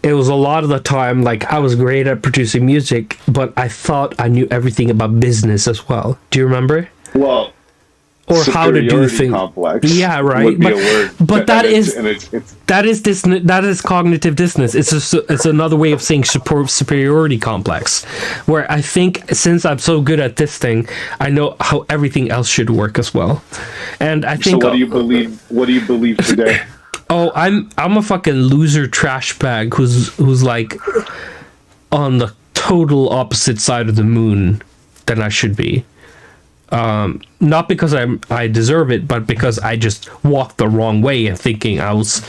it was a lot of the time like I was great at producing music, but I thought I knew everything about business as well. Do you remember? Well, or how to do things. Complex, yeah, right. But that is cognitive dissonance. It's another way of saying superiority complex, where I think since I'm so good at this thing, I know how everything else should work as well. And I think. So what do you believe? What do you believe today? Oh, I'm a fucking loser trash bag who's like on the total opposite side of the moon than I should be. Not because I deserve it, but because I just walked the wrong way and thinking I was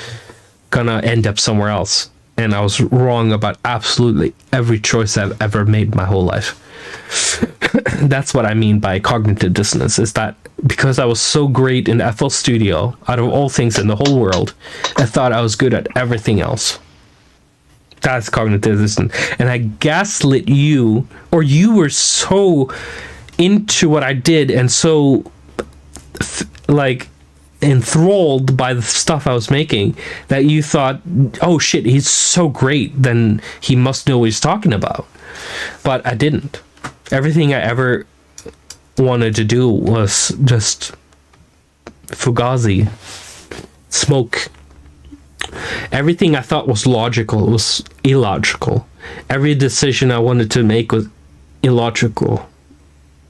gonna end up somewhere else, and I was wrong about absolutely every choice I've ever made my whole life. That's what I mean by cognitive dissonance, is that because I was so great in FL Studio, out of all things in the whole world, I thought I was good at everything else. That's cognitive dissonance. And I gaslit you, or you were so into what I did and so like enthralled by the stuff I was making that you thought, oh shit, he's so great, then he must know what he's talking about. But I didn't. Everything I ever wanted to do was just fugazi, smoke. Everything I thought was logical was illogical. Every decision I wanted to make was illogical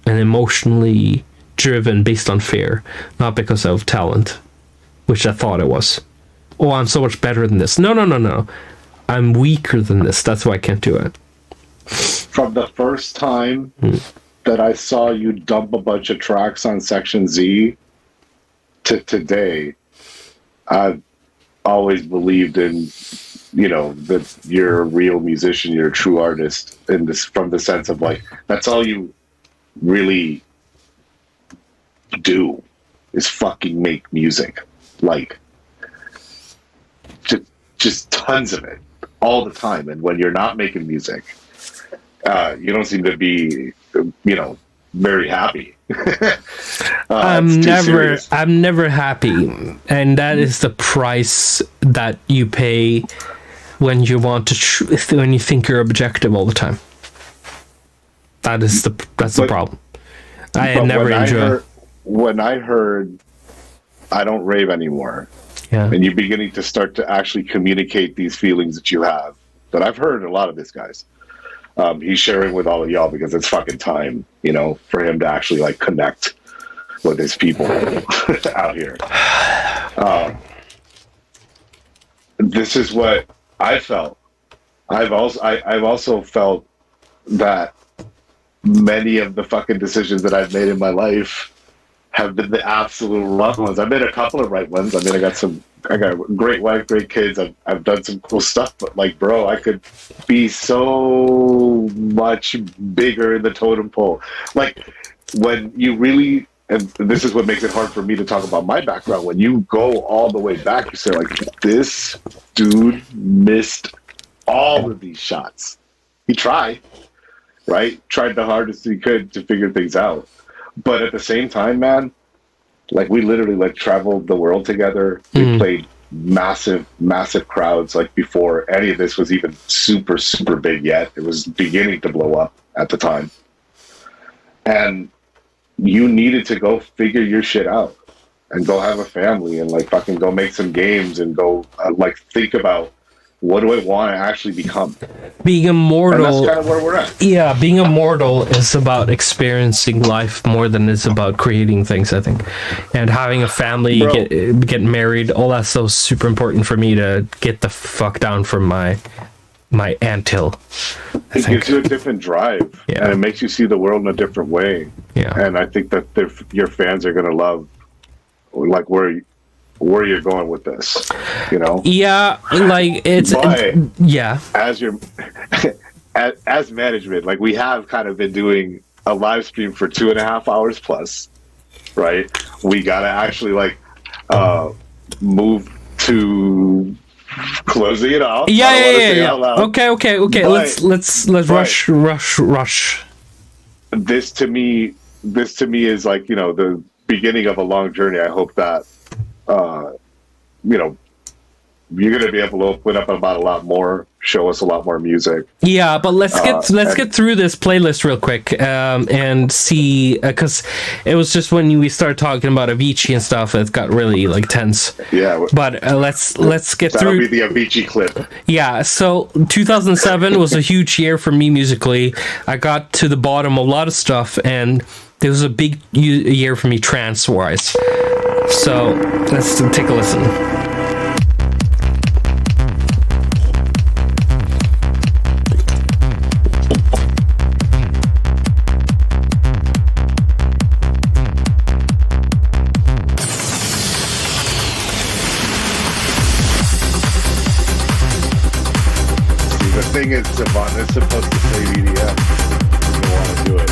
and emotionally driven based on fear, not because of talent, which I thought it was. Oh, I'm so much better than this. No. I'm weaker than this. That's why I can't do it. From the first time that I saw you dump a bunch of tracks on Section Z to today, I've always believed in, that you're a real musician, you're a true artist, in this, from the sense of like, that's all you really do is fucking make music, like just tons of it all the time. And when you're not making music, you don't seem to be very happy. I'm never happy, and that is the price that you pay when you want to when you think you're objective all the time. That's the problem. I never enjoy. When I heard I don't rave anymore, and you're beginning to start to actually communicate these feelings that you have, that I've heard a lot of this guys. He's sharing with all of y'all because it's fucking time, for him to actually like connect with his people out here. This is what I felt. I've also felt that many of the fucking decisions that I've made in my life have been the absolute wrong ones. I've made a couple of right ones. I mean, I got a great wife, great kids. I've done some cool stuff, but like, bro, I could be so much bigger in the totem pole. Like, when you really and this is what makes it hard for me to talk about my background. When you go all the way back, you say like, this dude missed all of these shots. He tried, right? Tried the hardest he could to figure things out. But at the same time, man, like we literally like traveled the world together. We played massive crowds like before any of this was even super big yet. It was beginning to blow up at the time. And you needed to go figure your shit out and go have a family and like fucking go make some games and go like think about what do I want to actually become. Being immortal. And that's kind of where we're at. Yeah, being immortal is about experiencing life more than it's about creating things, I think. And having a family, get married, all that stuff is super important for me to get the fuck down from my anthill. It gives you a different drive, and it makes you see the world in a different way. Yeah, and I think that your fans are gonna love, like where you're going with this, you know. Yeah, like it's yeah. As your as management, like we have kind of been doing a live stream for 2.5 hours plus, right? We gotta actually like move to closing it off. Yeah. Okay. But, let's rush. This to me is like, you know, the beginning of a long journey. I hope that you know, you're going to be able to open up about a lot more, show us a lot more music. Yeah, but let's get through this playlist real quick and see, because it was just when we started talking about Avicii and stuff, it got really like tense. Yeah, but let's get that'll through. Be the Avicii clip. Yeah, so 2007 was a huge year for me musically. I got to the bottom of a lot of stuff, and it was a big year for me trance-wise. So let's take a listen. The thing is, Savant is supposed to say EDM. You don't want to do it.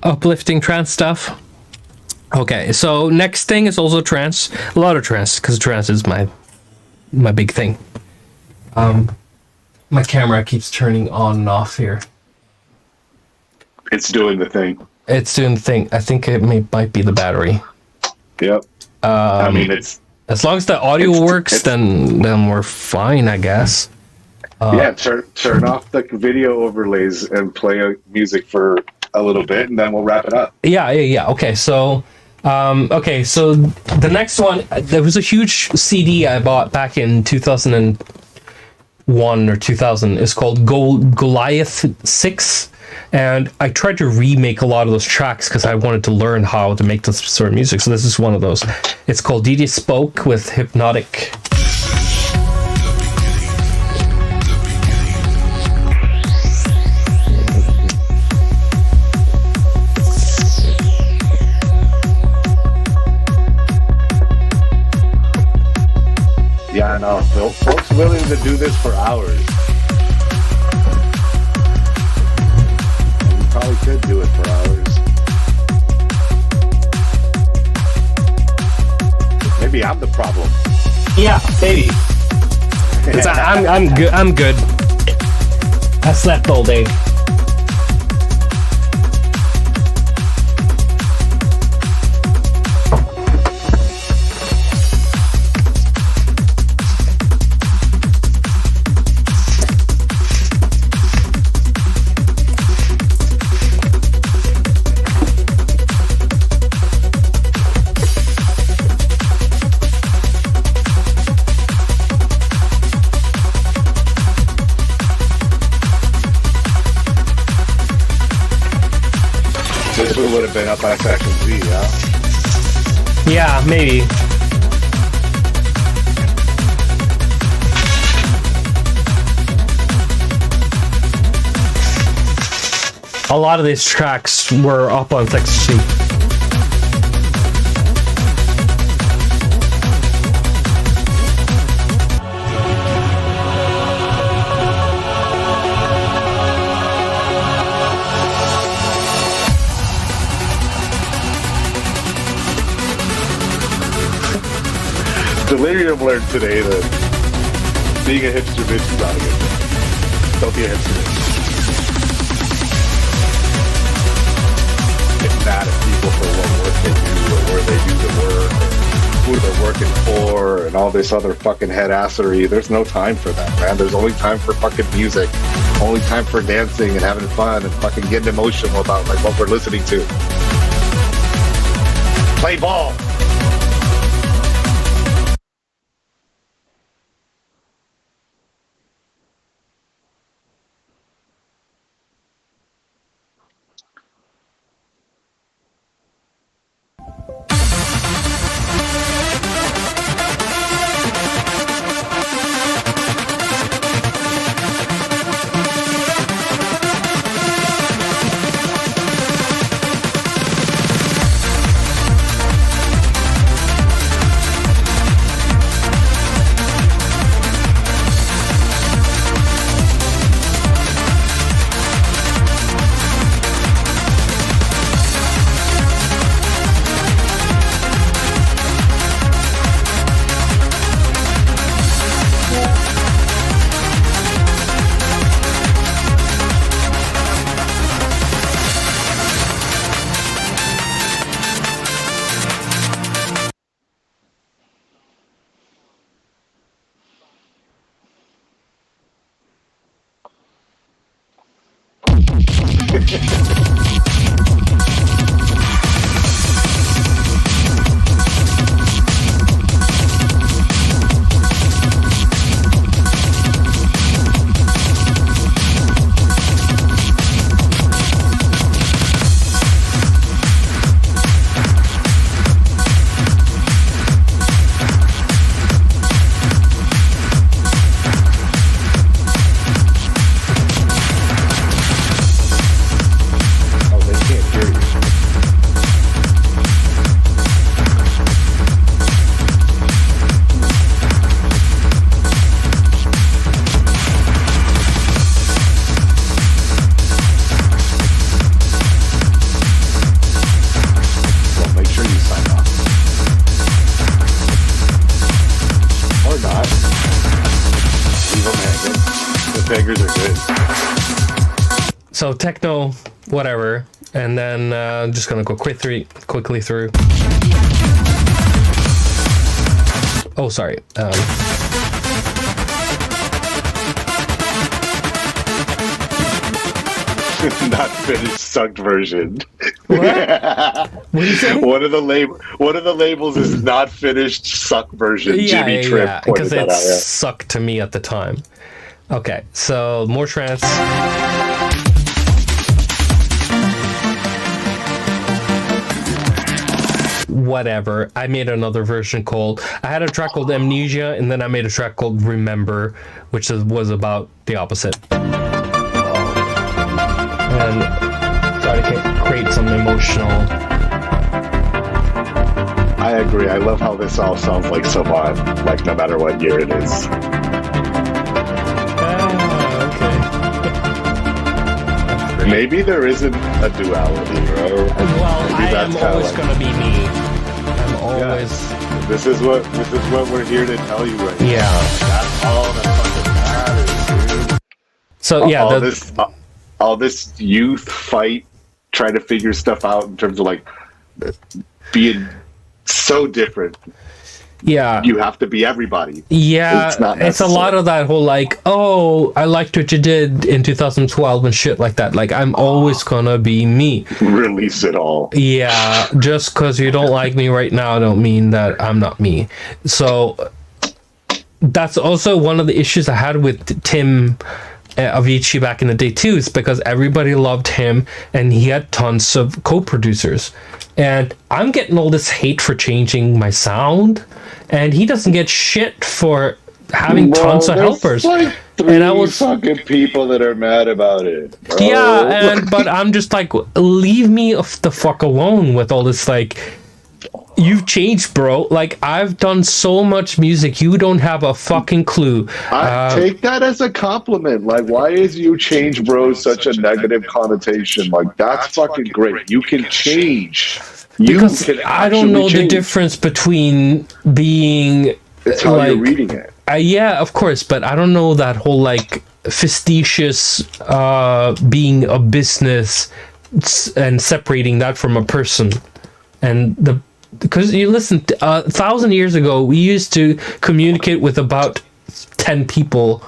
Uplifting trance stuff. Okay, so next thing is also trance. A lot of trance, because trance is my big thing. My camera keeps turning on and off here. It's doing the thing. It's doing the thing. I think it might be the battery. Yep. I mean, it's as long as the audio works, then we're fine, I guess. Yeah, turn off the video overlays and play music for a little bit, and then we'll wrap it up. Yeah. Okay, so the next one, there was a huge CD I bought back in 2001 or 2000. It's called Goliath 6, and I tried to remake a lot of those tracks because I wanted to learn how to make this sort of music. So this is one of those. It's called DJ Spoke with Hypnotic. Yeah, no, folks willing to do this for hours. Maybe. I'm good. I'm good. I slept all day. This one would have been up by Savant and Z, yeah? Yeah, maybe. A lot of these tracks were up on ecstasy. Delirium learned today that being a hipster bitch is not a good thing. Don't be a hipster bitch. Get mad at people for what work they do, or where they do the work, or who they're working for, and all this other fucking headassery. There's no time for that, man. There's only time for fucking music. Only time for dancing and having fun and fucking getting emotional about like what we're listening to. Play ball. So techno, whatever, and then just gonna go quickly through. Oh, sorry. Not finished, sucked version. What? What did you say? One of the labels is not finished, suck version. Jimmy Tripp pointed because that it out. Yeah. sucked to me at the time. Okay, so more trance. Whatever. I made another version called. I had a track called Amnesia, and then I made a track called Remember, which was about the opposite. And try to create some emotional. I agree. I love how this all sounds like Savant, like no matter what year it is. Okay. Maybe there isn't a duality, right? Well, I am always going to be me. I'm always. This is what we're here to tell you right now. Yeah. That's all that fucking matters, dude. So yeah, all this youth fight, trying to figure stuff out in terms of like being so different. yeah. You have to be everybody. Yeah, It's not it's a lot of that whole like, oh, I liked what you did in 2012 and shit like that. Like, I'm always gonna be me. Release it all. Yeah, just because you don't like me right now, don't mean that I'm not me. So that's also one of the issues I had with Tim Avicii back in the day too, is because everybody loved him and he had tons of co-producers. And I'm getting all this hate for changing my sound, and he doesn't get shit for having tons of helpers. Like and I was fucking people that are mad about it. Bro. yeah, but I'm just like, leave me the fuck alone with all this like, you've changed, bro. Like, I've done so much music, you don't have a fucking clue. I take that as a compliment. Like, why is "you change, bro" such a negative connotation? Like, that's fucking great. You can change. Because I don't know the difference between being. It's how like, you're reading it. Yeah, of course, but I don't know that whole like facetious being a business and separating that from a person. And because you listen, 1,000 years ago, we used to communicate with about 10 people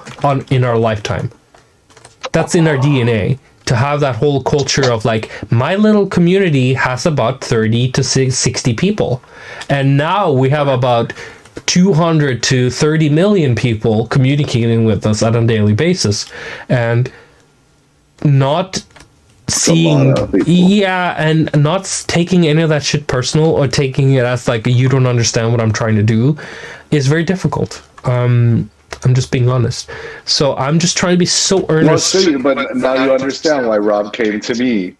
in our lifetime. That's in our DNA. To have that whole culture of like, my little community has about 30 to 60 people. And now we have about 200 to 30 million people communicating with us on a daily basis. And not seeing, and not taking any of that shit personal or taking it as like, you don't understand what I'm trying to do is very difficult. I'm just being honest. So I'm just trying to be so earnest. Well, but now you understand why Rob came to me.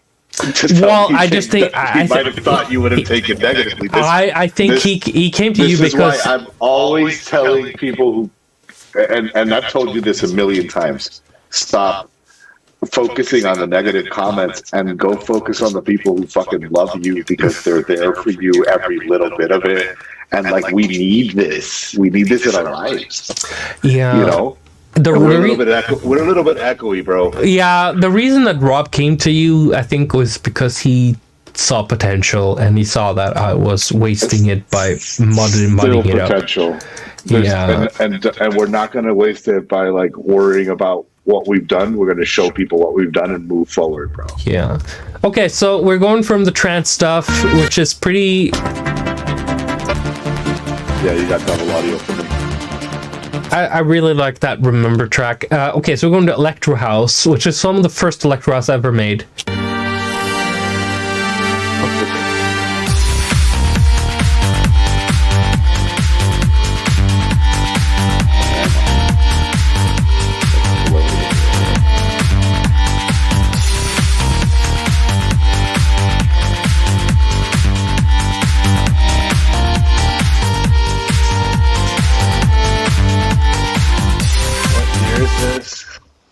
Well, I just think he might have thought you would have taken negatively. I think he came to you because this is why I'm always telling people who, and I've told you this a million times, stop focusing on the negative comments and go focus on the people who fucking love you because they're there for you every little bit of it. And like, we need this. We need this in our lives. Yeah. You know? We're a little bit echoey, bro. Yeah, the reason that Rob came to you, I think, was because he saw potential and he saw that I was wasting it by mudding it up. Potential. Yeah. And we're not going to waste it by like worrying about what we've done. We're going to show people what we've done and move forward, bro. Yeah. Okay, so we're going from the trance stuff, which is pretty... Yeah, you got double audio for me. I really like that Remember track. Okay, so we're going to Electro House, which is some of the first Electro House ever made.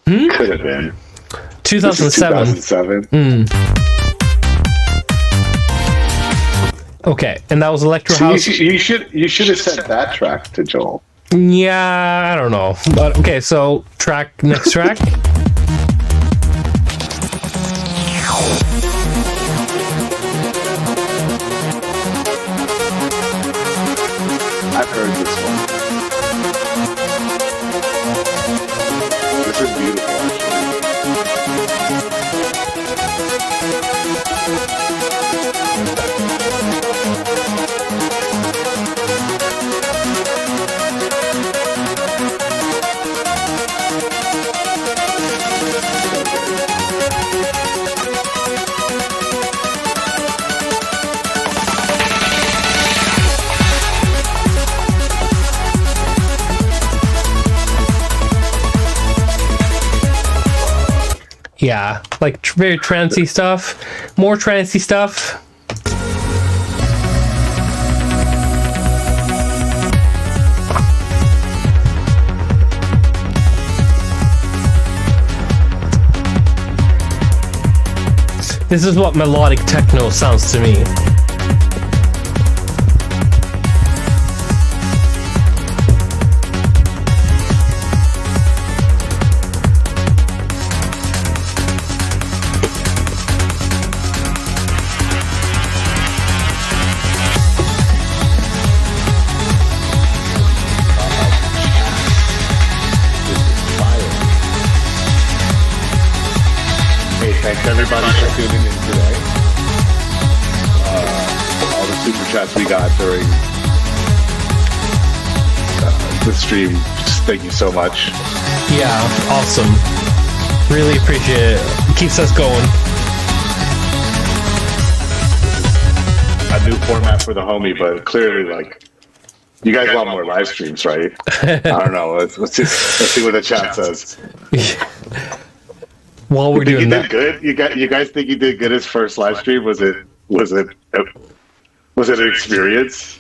Could have been 2007. Okay, and that was Electro House. You should have sent that track to Joel. Yeah, I don't know, but okay. So next track. I've heard this one. This is beautiful, Yeah, like very trancey stuff, more trancey stuff. This is what melodic techno sounds to me. everybody for tuning in today. All the super chats we got during the stream. Just thank you so much. Yeah, awesome. Really appreciate it. Keeps us going. A new format for the homie, but clearly, like, you guys want more live streams, right? I don't know. Let's see what the chat says. While we're You think doing he that, did good? You guys think he did good his first live stream? Was it an experience?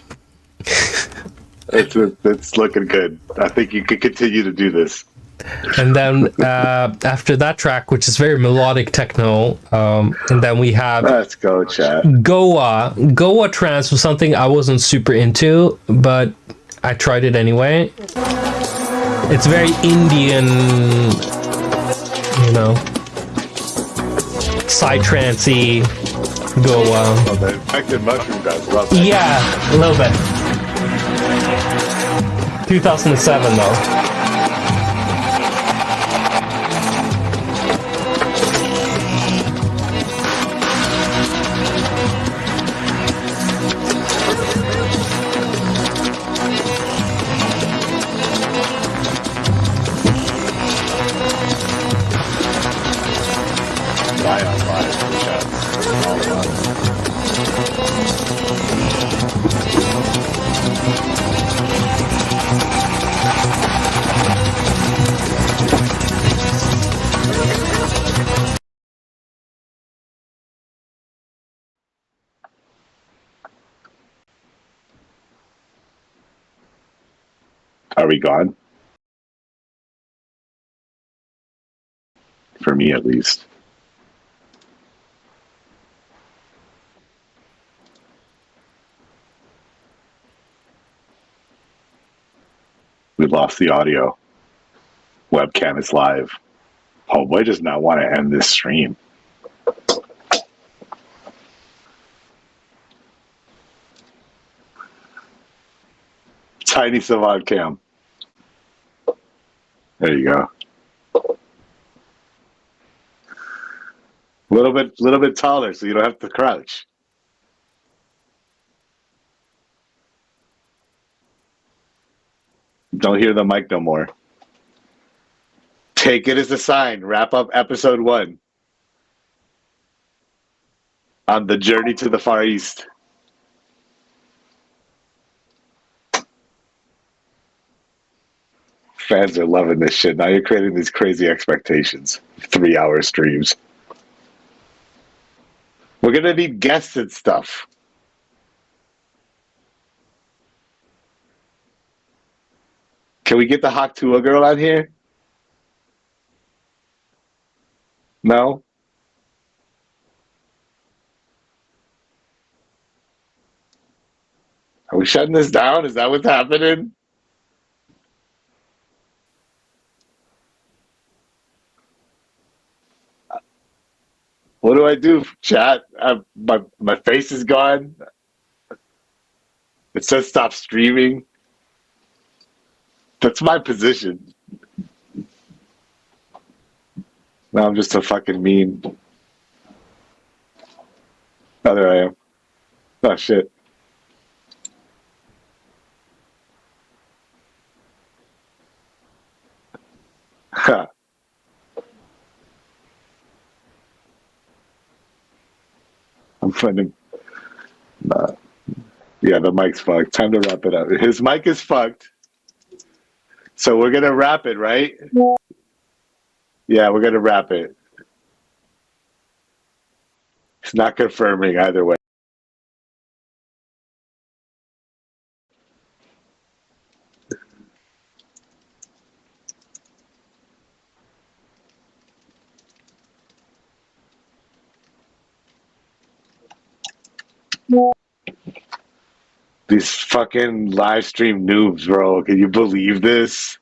It's looking good. I think you could continue to do this. and then after that track, which is very melodic techno, and then we have Let's go, chat. Goa trance was something I wasn't super into, but I tried it anyway. It's very Indian, you know, psytrancey Goa. Oh, the infected mushroom guys love that. Yeah, a little bit. 2007 though. Live, chat. All about it. Are we gone? For me, at least. We lost the audio. Webcam is live. Homeboy does not want to end this stream. Tiny Savant cam. There you go. A little bit taller, so you don't have to crouch. Don't hear the mic no more. Take it as a sign. Wrap up episode 1 on the journey to the Far East. Fans are loving this shit. Now you're creating these crazy expectations. 3-hour streams. We're going to need guests and stuff. Can we get the Haktua girl on here? No? Are we shutting this down? Is that what's happening? What do I do, chat? My face is gone. It says stop streaming. That's my position. Now I'm just a fucking meme. Oh, there I am. Oh, shit. Ha. I'm finding. Yeah, the mic's fucked. Time to wrap it up. His mic is fucked. So we're gonna wrap it, right? Yeah, we're gonna wrap it. It's not confirming either way. These fucking live stream noobs, bro. Can you believe this?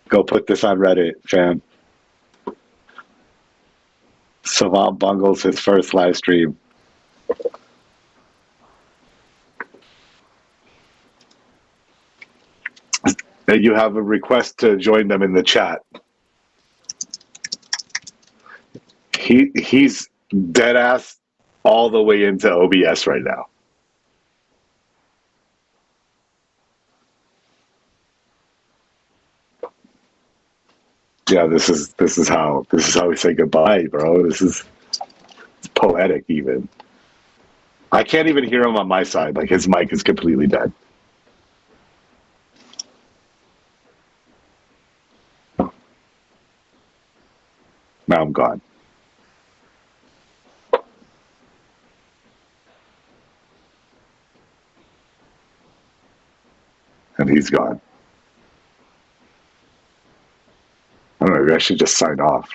Go put this on Reddit, fam. Savant bungles his first live stream. And you have a request to join them in the chat. He's dead ass all the way into OBS right now. Yeah, this is how we say goodbye, bro. It's poetic even. I can't even hear him on my side. Like his mic is completely dead. Now I'm gone. And he's gone. I don't know, maybe I should just sign off.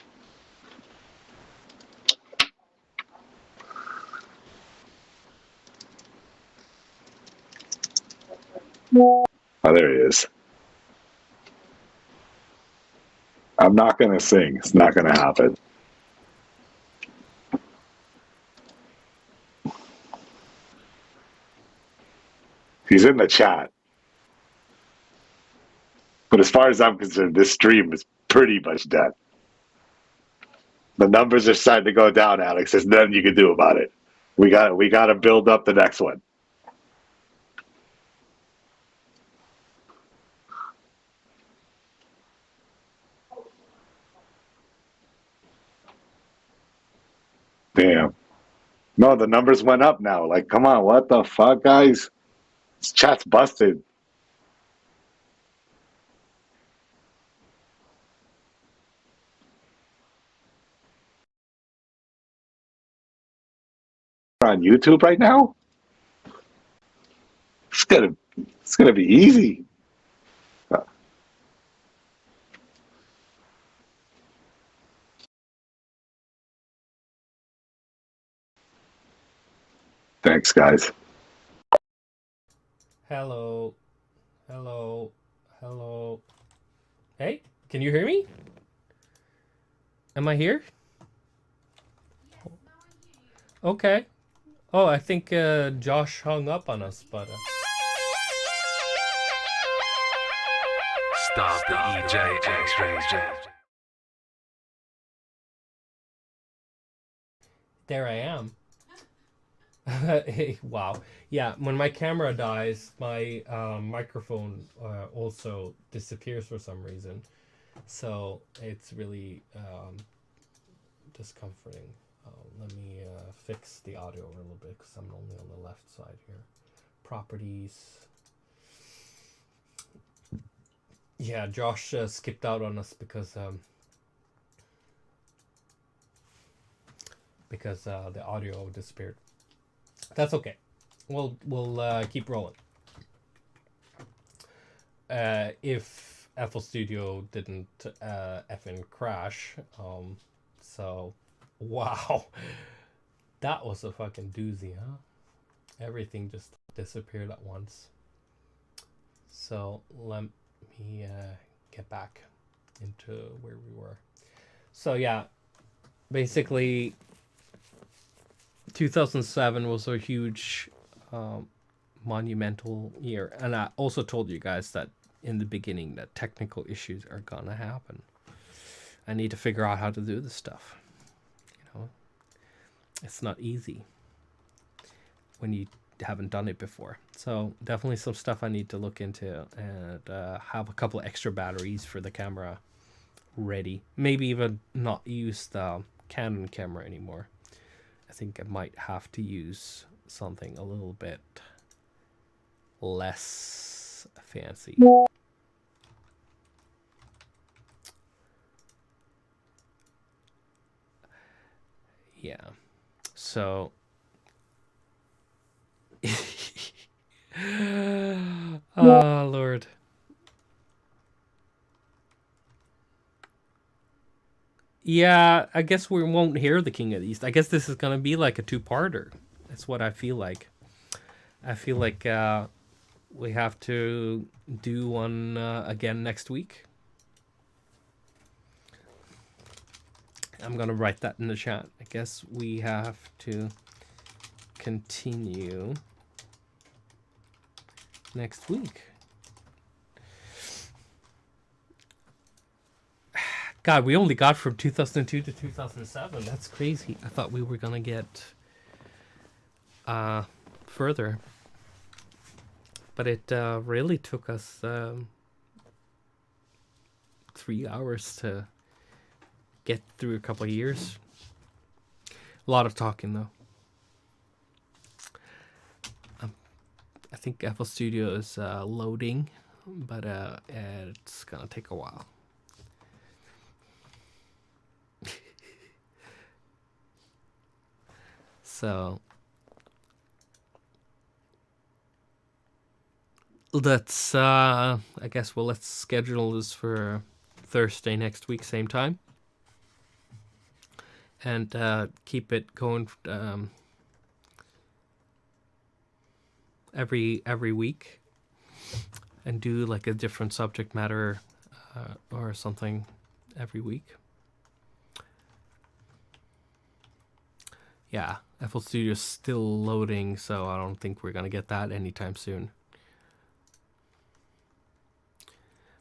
Oh, there he is. I'm not going to sing. It's not going to happen. He's in the chat. But as far as I'm concerned, this stream is pretty much dead. The numbers are starting to go down, Alex. There's nothing you can do about it. We got to build up the next one. Damn. No, the numbers went up now. Like, come on, what the fuck, guys? This chat's busted. On YouTube right now? It's gonna be easy. Thanks, guys. Hello. Hello. Hello. Hey, can you hear me? Am I here? Okay. Oh, I think Josh hung up on us, but... Stop the EJ. There I am. Wow. Yeah, when my camera dies, my microphone also disappears for some reason. So it's really discomforting. Let me fix the audio a little bit because I'm only on the left side here. Properties. Yeah, Josh skipped out on us because the audio disappeared. That's okay. We'll keep rolling. If FL Studio didn't effing crash, so wow, that was a fucking doozy, huh? Everything just disappeared at once. So let me get back into where we were. So yeah, basically 2007 was a huge monumental year, and I also told you guys that in the beginning that technical issues are gonna happen. I need to figure out how to do this stuff. You know, it's not easy when you haven't done it before. So definitely some stuff I need to look into, and have a couple of extra batteries for the camera ready. Maybe even not use the Canon camera anymore. I think I might have to use something a little bit less fancy. Yeah. So oh Lord. Yeah, I guess we won't hear the King of the East. I guess this is gonna be like a two-parter. That's what I feel like. I feel like we have to do one again next week. I'm gonna write that in the chat. I guess we have to continue next week. God, we only got from 2002 to 2007. That's crazy. I thought we were gonna get further, but it really took us 3 hours to get through a couple of years. A lot of talking though. I think FL Studio is loading, but it's gonna take a while. So let's I guess let's schedule this for Thursday next week, same time, and keep it going every week, and do like a different subject matter or something every week. Yeah, FL Studio is still loading, so I don't think we're gonna get that anytime soon.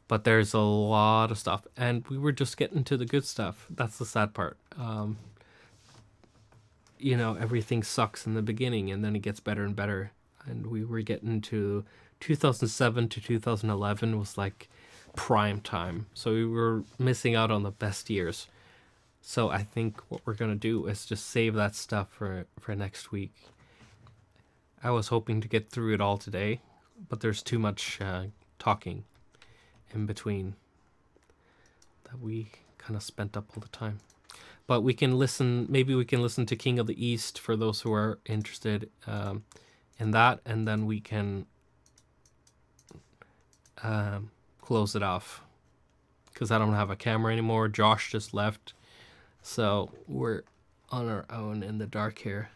But there's a lot of stuff, and we were just getting to the good stuff. That's the sad part. You know, everything sucks in the beginning, and then it gets better and better. And we were getting to 2007 to 2011 was like prime time. So we were missing out on the best years. So I think what we're going to do is just save that stuff for next week. I was hoping to get through it all today, but there's too much talking in between that we kind of spent up all the time. But we can listen, maybe we can listen to King of the East for those who are interested in that, and then we can close it off. Because I don't have a camera anymore. Josh just left. So we're on our own in the dark here.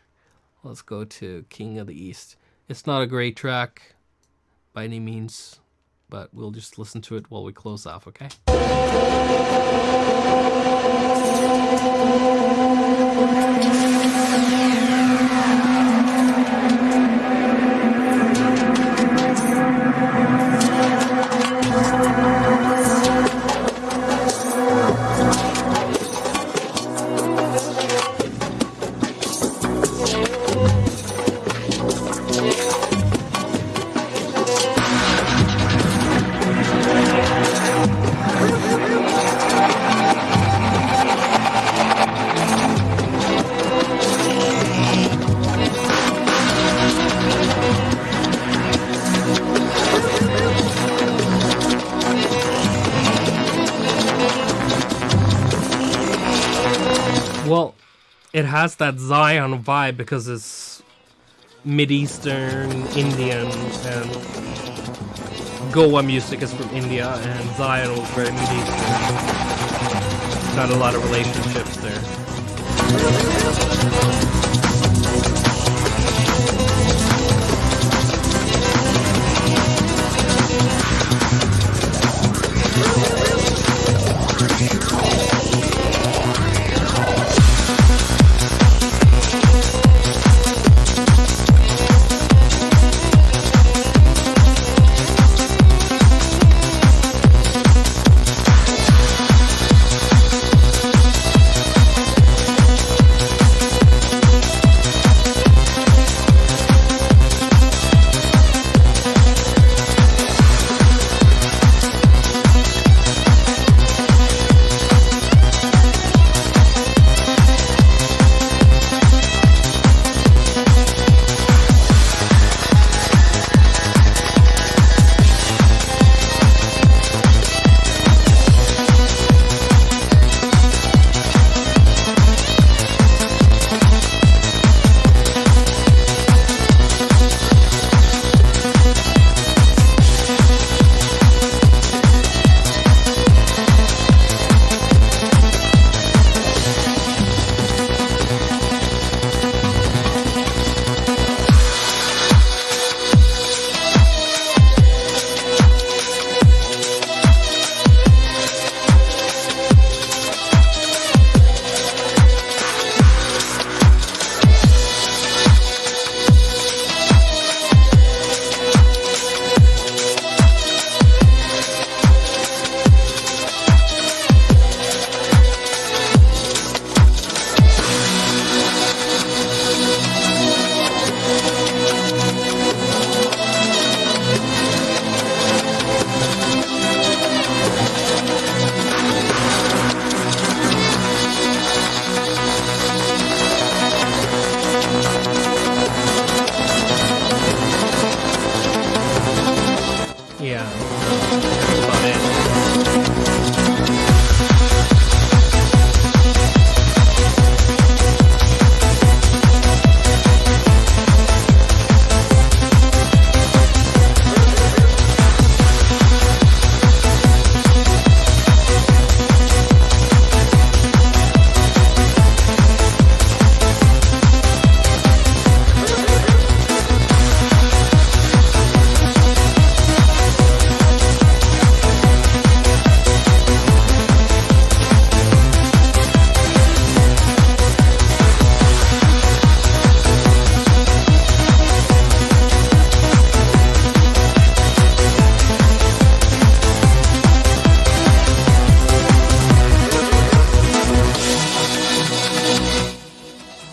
Let's go to King of the East. It's not a great track by any means, but we'll just listen to it while we close off, okay? Well, it has that Zion vibe because it's Mid-Eastern, Indian, and Goa music is from India, and Zion was very Mid-Eastern. Got a lot of relationships there.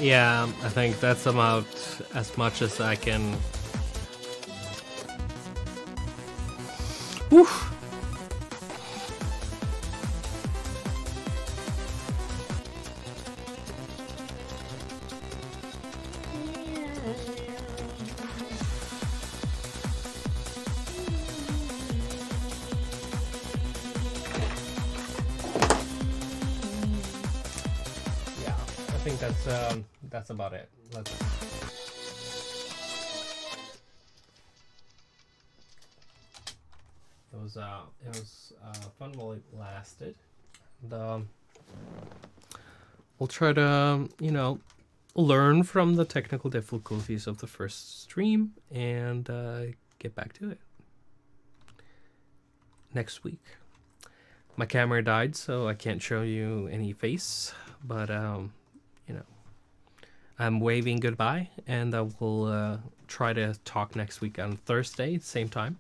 Yeah, I think that's about as much as I can. Oof. Yeah, I think that's about it. It was fun while it lasted. And, we'll try to, learn from the technical difficulties of the first stream and get back to it next week. My camera died, so I can't show you any face, but I'm waving goodbye, and I will try to talk next week on Thursday, same time.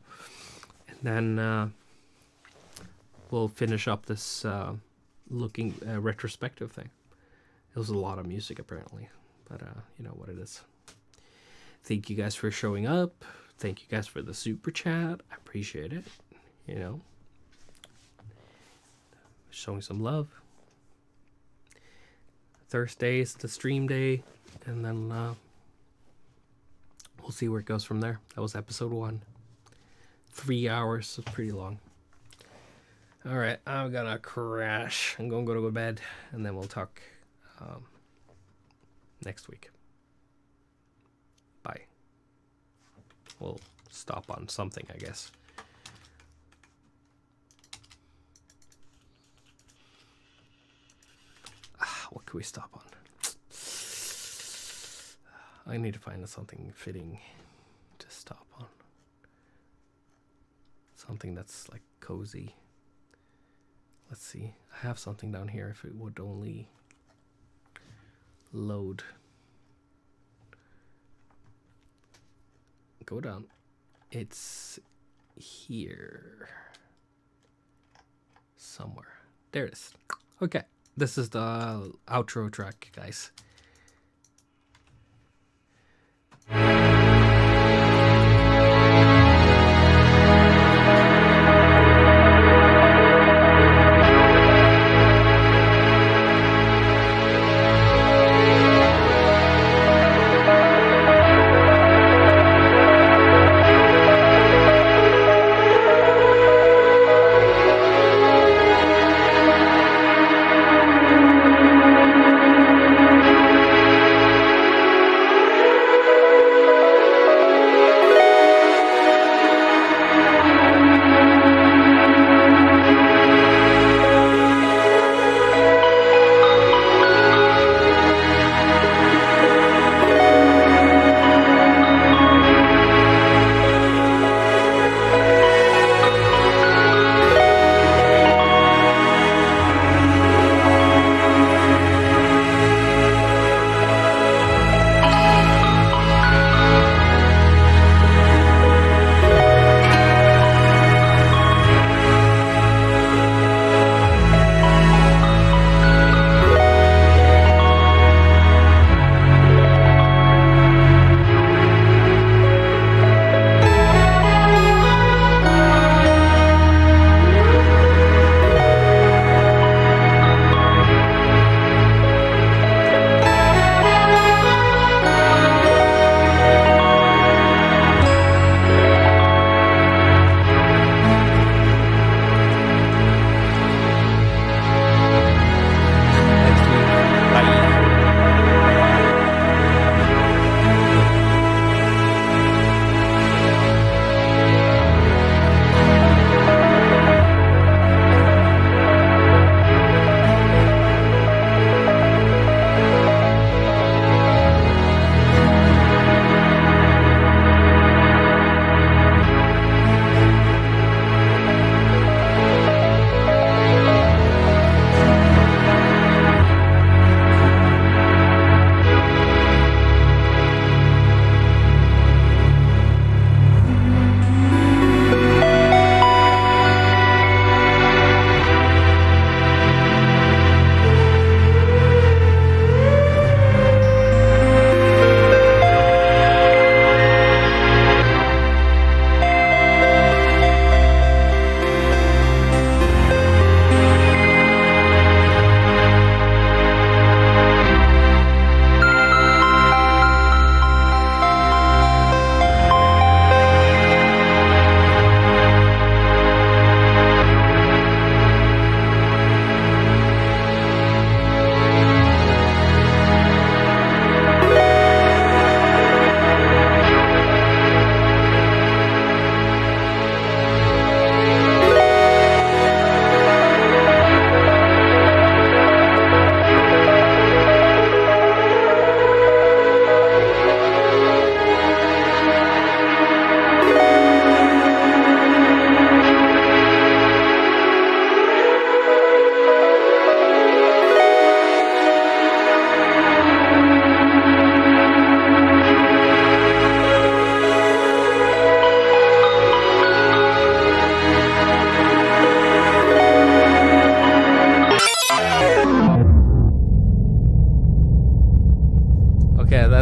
And then we'll finish up this looking retrospective thing. It was a lot of music, apparently, but you know what it is. Thank you guys for showing up. Thank you guys for the super chat. I appreciate it. Showing some love. Thursday is the stream day, and then we'll see where it goes from there. That was episode 1. 3 hours, so pretty long. All right, I'm gonna crash. I'm gonna go to bed, and then we'll talk next week. Bye. We'll stop on something, I guess. What can we stop on? I need to find something fitting to stop on. Something that's like cozy. Let's see. I have something down here if it would only load. Go down. It's here. Somewhere. There it is. Okay. This is the outro track, guys.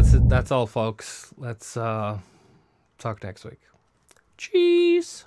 that's all, folks. Let's talk next week. Cheese.